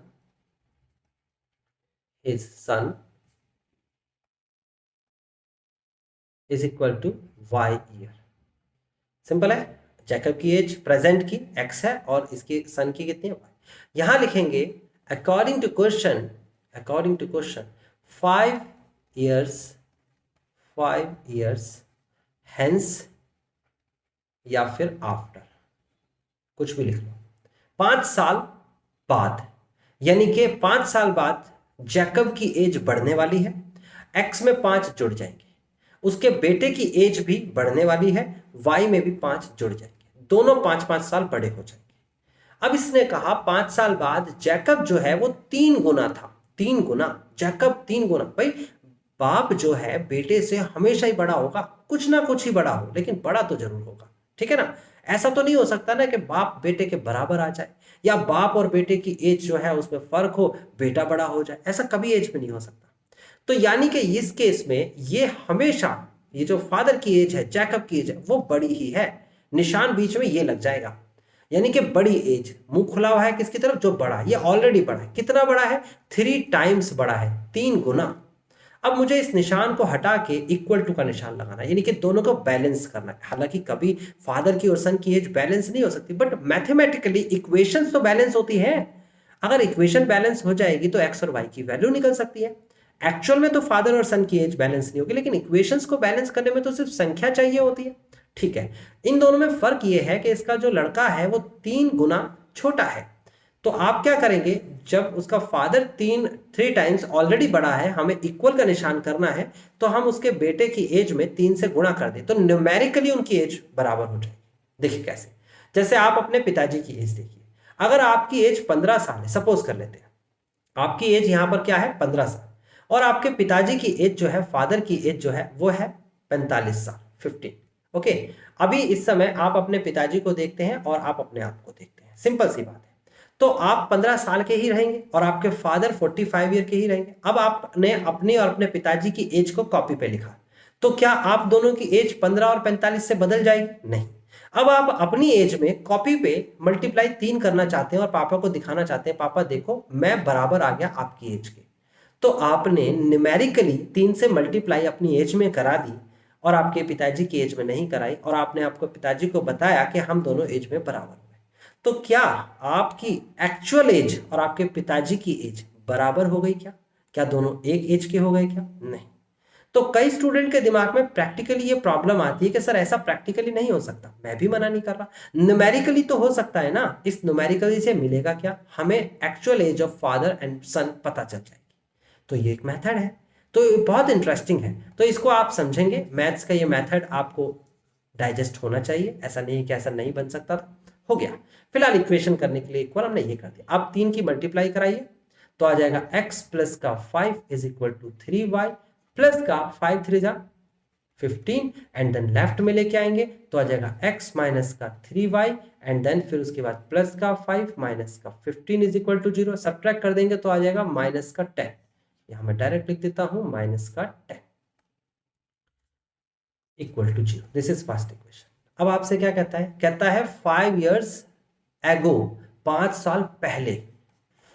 is equal to y year। Simple है, जैकब की एज प्रेजेंट की x है और इसके सन की कितनी है y। यहां लिखेंगे according to question 5 years hence या फिर आफ्टर, कुछ भी लिख लो, 5 साल बाद, यानी कि 5 साल बाद जैकब की एज बढ़ने वाली है, एक्स में 5 जुड़ जाएंगे, उसके बेटे की एज भी बढ़ने वाली है, वाई में भी 5 जुड़ जाएंगे, दोनों 5-5 साल बड़े हो जाएंगे। अब इसने कहा 5 साल बाद जैकब जो है वो 3 गुना था, 3 गुना, जैकब 3 गुना। भाई बाप जो है बेटे से हमेशा ही बड़ा होगा, कुछ ना कुछ ही बड़ा हो, लेकिन बड़ा तो जरूर होगा, ठीक है ना। ऐसा तो नहीं हो सकता ना कि बाप बेटे के बराबर आ जाए, या बाप और बेटे की एज जो है उसमें फर्क हो, बेटा बड़ा हो जाए, ऐसा कभी एज में नहीं हो सकता। तो यानी कि इस केस में ये हमेशा, ये जो फादर की एज है, जैकब की एज है, वो बड़ी ही है, निशान बीच में ये लग जाएगा, यानी कि बड़ी एज, मुंह खुला हुआ है किसकी तरफ, जो बड़ा, ये ऑलरेडी बड़ा है, कितना बड़ा है, 3 टाइम्स बड़ा है, 3 गुना। अब मुझे इस निशान को हटा के इक्वल टू का निशान लगाना है, यानी कि दोनों को बैलेंस करना है। हालांकि कभी फादर की और सन की एज बैलेंस नहीं हो सकती, बट मैथमेटिकली इक्वेशंस तो बैलेंस होती है। अगर इक्वेशन बैलेंस हो जाएगी तो एक्स और वाई की वैल्यू निकल सकती है। एक्चुअल में तो फादर और सन की एज बैलेंस नहीं होगी, लेकिन इक्वेशंस को बैलेंस करने में तो सिर्फ संख्या चाहिए होती है, ठीक है। इन दोनों में फर्क यह है कि इसका जो लड़का है वो 3 गुना छोटा है। तो आप क्या करेंगे, जब उसका फादर 3 टाइम्स ऑलरेडी बड़ा है, हमें इक्वल का निशान करना है, तो हम उसके बेटे की एज में 3 से गुणा कर दें, तो न्यूमेरिकली उनकी एज बराबर हो जाएगी। देखिए कैसे, जैसे आप अपने पिताजी की एज देखिए, अगर आपकी एज 15 साल है, सपोज कर लेते हैं आपकी एज यहां पर क्या है 15 साल, और आपके पिताजी की एज जो है, फादर की एज जो है वो है 45 साल, 15। ओके, अभी इस समय आप अपने पिताजी को देखते हैं और आप अपने आप को देखते हैं, सिंपल सी बात है। तो आप 15 साल के ही रहेंगे और आपके फादर 45 ईयर के ही रहेंगे। अब आपने अपने और अपने पिताजी की एज को कॉपी पे लिखा, तो क्या आप दोनों की एज 15 और 45 से बदल जाएगी? नहीं। अब आप अपनी एज में कॉपी पे मल्टीप्लाई 3 करना चाहते हैं और पापा को दिखाना चाहते हैं, पापा देखो मैं बराबर आ गया आपकी एज के। तो आपने न्यूमेरिकली 3 से मल्टीप्लाई अपनी एज में करा दी और आपके पिताजी की एज में नहीं कराई, और आपने आपको पिताजी को बताया कि हम दोनों एज में बराबर। तो क्या आपकी एक्चुअल एज और आपके पिताजी की एज बराबर हो गई क्या? क्या दोनों एक एज के हो गए क्या? नहीं। तो कई स्टूडेंट के दिमाग में प्रैक्टिकली ये प्रॉब्लम आती है कि सर ऐसा प्रैक्टिकली नहीं हो सकता। मैं भी मना नहीं कर रहा, न्यूमेरिकली तो हो सकता है ना। इस न्यूमेरिकली से मिलेगा क्या? हमें actual age of father and son पता चल जाएगी। तो ये एक मेथड है, तो ये बहुत इंटरेस्टिंग है। तो इसको आप समझेंगे, मैथ्स का ये मेथड आपको डाइजेस्ट होना चाहिए। ऐसा नहीं कि ऐसा नहीं बन सकता था, हो गया। फिलहाल इक्वेशन करने के लिए इक्वल हमने ये कर दिया। अब 3 की मल्टीप्लाई कराइए तो आ जाएगा x प्लस का 5 is equal to 3y plus का 5 3 जा 15 एंड देन लेफ्ट में लेके आएंगे तो आ जाएगा x माइनस का 3y एंड देन फिर उसके बाद प्लस का 5 माइनस का 15 इज इक्वल टू 0। सब्ट्रैक्ट कर देंगे तो आ जाएगा माइनस का 10। यहां मैं डायरेक्ट लिख देता हूं माइनस का 10 equal to 0। This is first equation. अब आपसे क्या कहता है? कहता है 5 years ago, 5 साल पहले,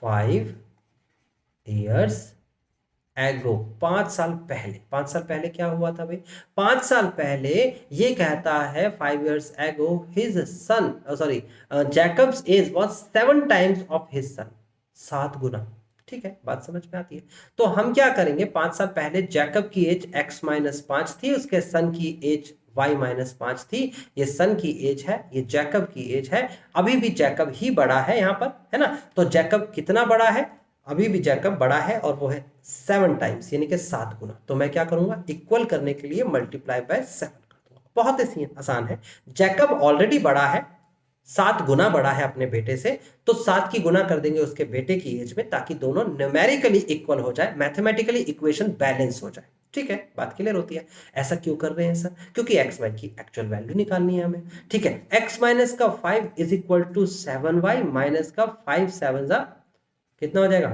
5 years ago, 5 साल पहले। 5 साल पहले क्या हुआ था भाई? 5 साल पहले ये कहता है 5 years ago his son, sorry, Jacob's age was 7 times of his son, 7 गुना। ठीक है, बात समझ में आती है। तो हम क्या करेंगे, 5 साल पहले जैकब की एज x माइनस 5 थी, उसके सन की एज y माइनस 5 थी। ये सन की एज है, ये जैकब की एज है। अभी भी जैकब ही बड़ा है यहाँ पर, है ना। तो जैकब कितना बड़ा है? अभी भी जैकब बड़ा है और वो है 7 टाइम्स, यानी कि 7 गुना। तो मैं क्या करूंगा, इक्वल करने के लिए मल्टीप्लाई बाय 7 कर दूंगा। बहुत ही आसान है। जैकब ऑलरेडी बड़ा है, 7 गुना बड़ा है अपने बेटे से, तो 7 की गुना कर देंगे उसके बेटे की एज में, ताकि दोनों न्यूमेरिकली इक्वल हो जाए, मैथमेटिकली इक्वेशन बैलेंस हो जाए। ठीक है, बात क्लियर होती है। ऐसा क्यों कर रहे हैं सर? क्योंकि एक्स वाई की एक्चुअल वैल्यू निकालनी है हमें। ठीक है, एक्स माइनस का 5 is equal to 7y minus का 5 7 जा कितना हो जाएगा?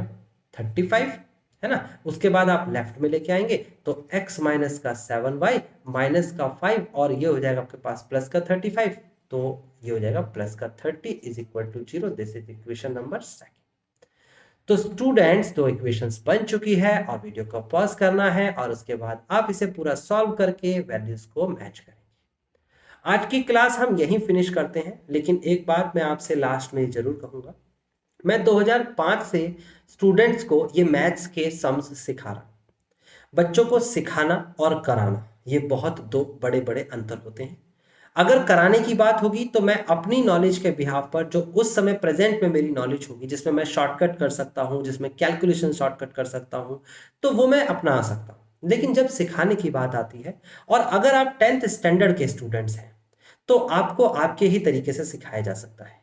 35, है ना। उसके बाद आप लेफ्ट में लेके आएंगे तो x माइनस का 7y माइनस का 5 और ये हो जाएगा आपके पास प्लस का 35, तो ये हो जाएगा प्लस का 30 is equal to 0। This is equation number 2। तो स्टूडेंट्स, दो इक्वेशंस बन चुकी है और वीडियो को पॉज करना है और उसके बाद आप इसे पूरा सॉल्व करके वैल्यूज को मैच करेंगे। आज की क्लास हम यहीं फिनिश करते हैं, लेकिन एक बात मैं आपसे लास्ट में जरूर कहूंगा। मैं 2005 से स्टूडेंट्स को ये मैथ्स के सम्स सिखा रहा। बच्चों को सिखाना और कराना, ये बहुत दो बड़े बड़े अंतर होते हैं। अगर कराने की बात होगी तो मैं अपनी नॉलेज के बिहाफ पर, जो उस समय प्रेजेंट में मेरी नॉलेज होगी, जिसमें मैं शॉर्टकट कर सकता हूं, जिसमें कैलकुलेशन शॉर्टकट कर सकता हूं, तो वो मैं अपना सकता हूं। लेकिन जब सिखाने की बात आती है, और अगर आप 10th स्टैंडर्ड के स्टूडेंट्स हैं, तो आपको आपके ही तरीके से सिखाया जा सकता है।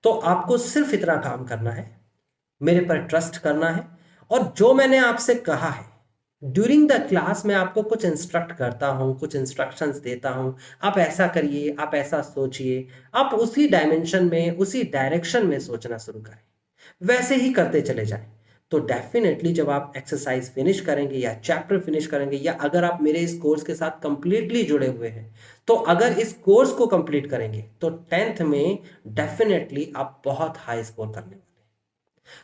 तो आपको सिर्फ इतना काम करना है, मेरे पर ट्रस्ट करना है, और जो मैंने आपसे कहा है ड्यूरिंग द क्लास में आपको कुछ इंस्ट्रक्ट करता हूं, कुछ इंस्ट्रक्शंस देता हूं, आप ऐसा करिए, आप ऐसा सोचिए, आप उसी डायमेंशन में, उसी डायरेक्शन में सोचना शुरू करें, वैसे ही करते चले जाएं। तो डेफिनेटली जब आप एक्सरसाइज फिनिश करेंगे या चैप्टर फिनिश करेंगे, या अगर आप मेरे इस कोर्स के साथ कंप्लीटली जुड़े हुए हैं, तो अगर इस कोर्स को कंप्लीट करेंगे तो 10th में डेफिनेटली आप बहुत हाई स्कोर करने वाले हैं।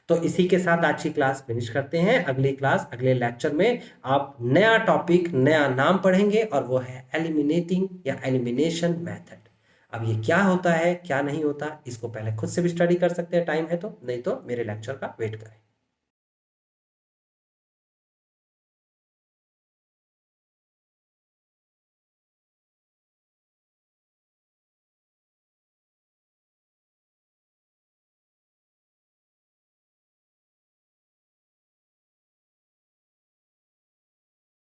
तो इसी के साथ आज की क्लास फिनिश करते हैं। अगली क्लास, अगले लेक्चर में आप नया टॉपिक, नया नाम पढ़ेंगे, और वो है एलिमिनेटिंग या एलिमिनेशन मेथड। अब ये क्या होता है, क्या नहीं होता, इसको पहले खुद से भी स्टडी कर सकते हैं, टाइम है तो, नहीं तो मेरे लेक्चर का वेट करें।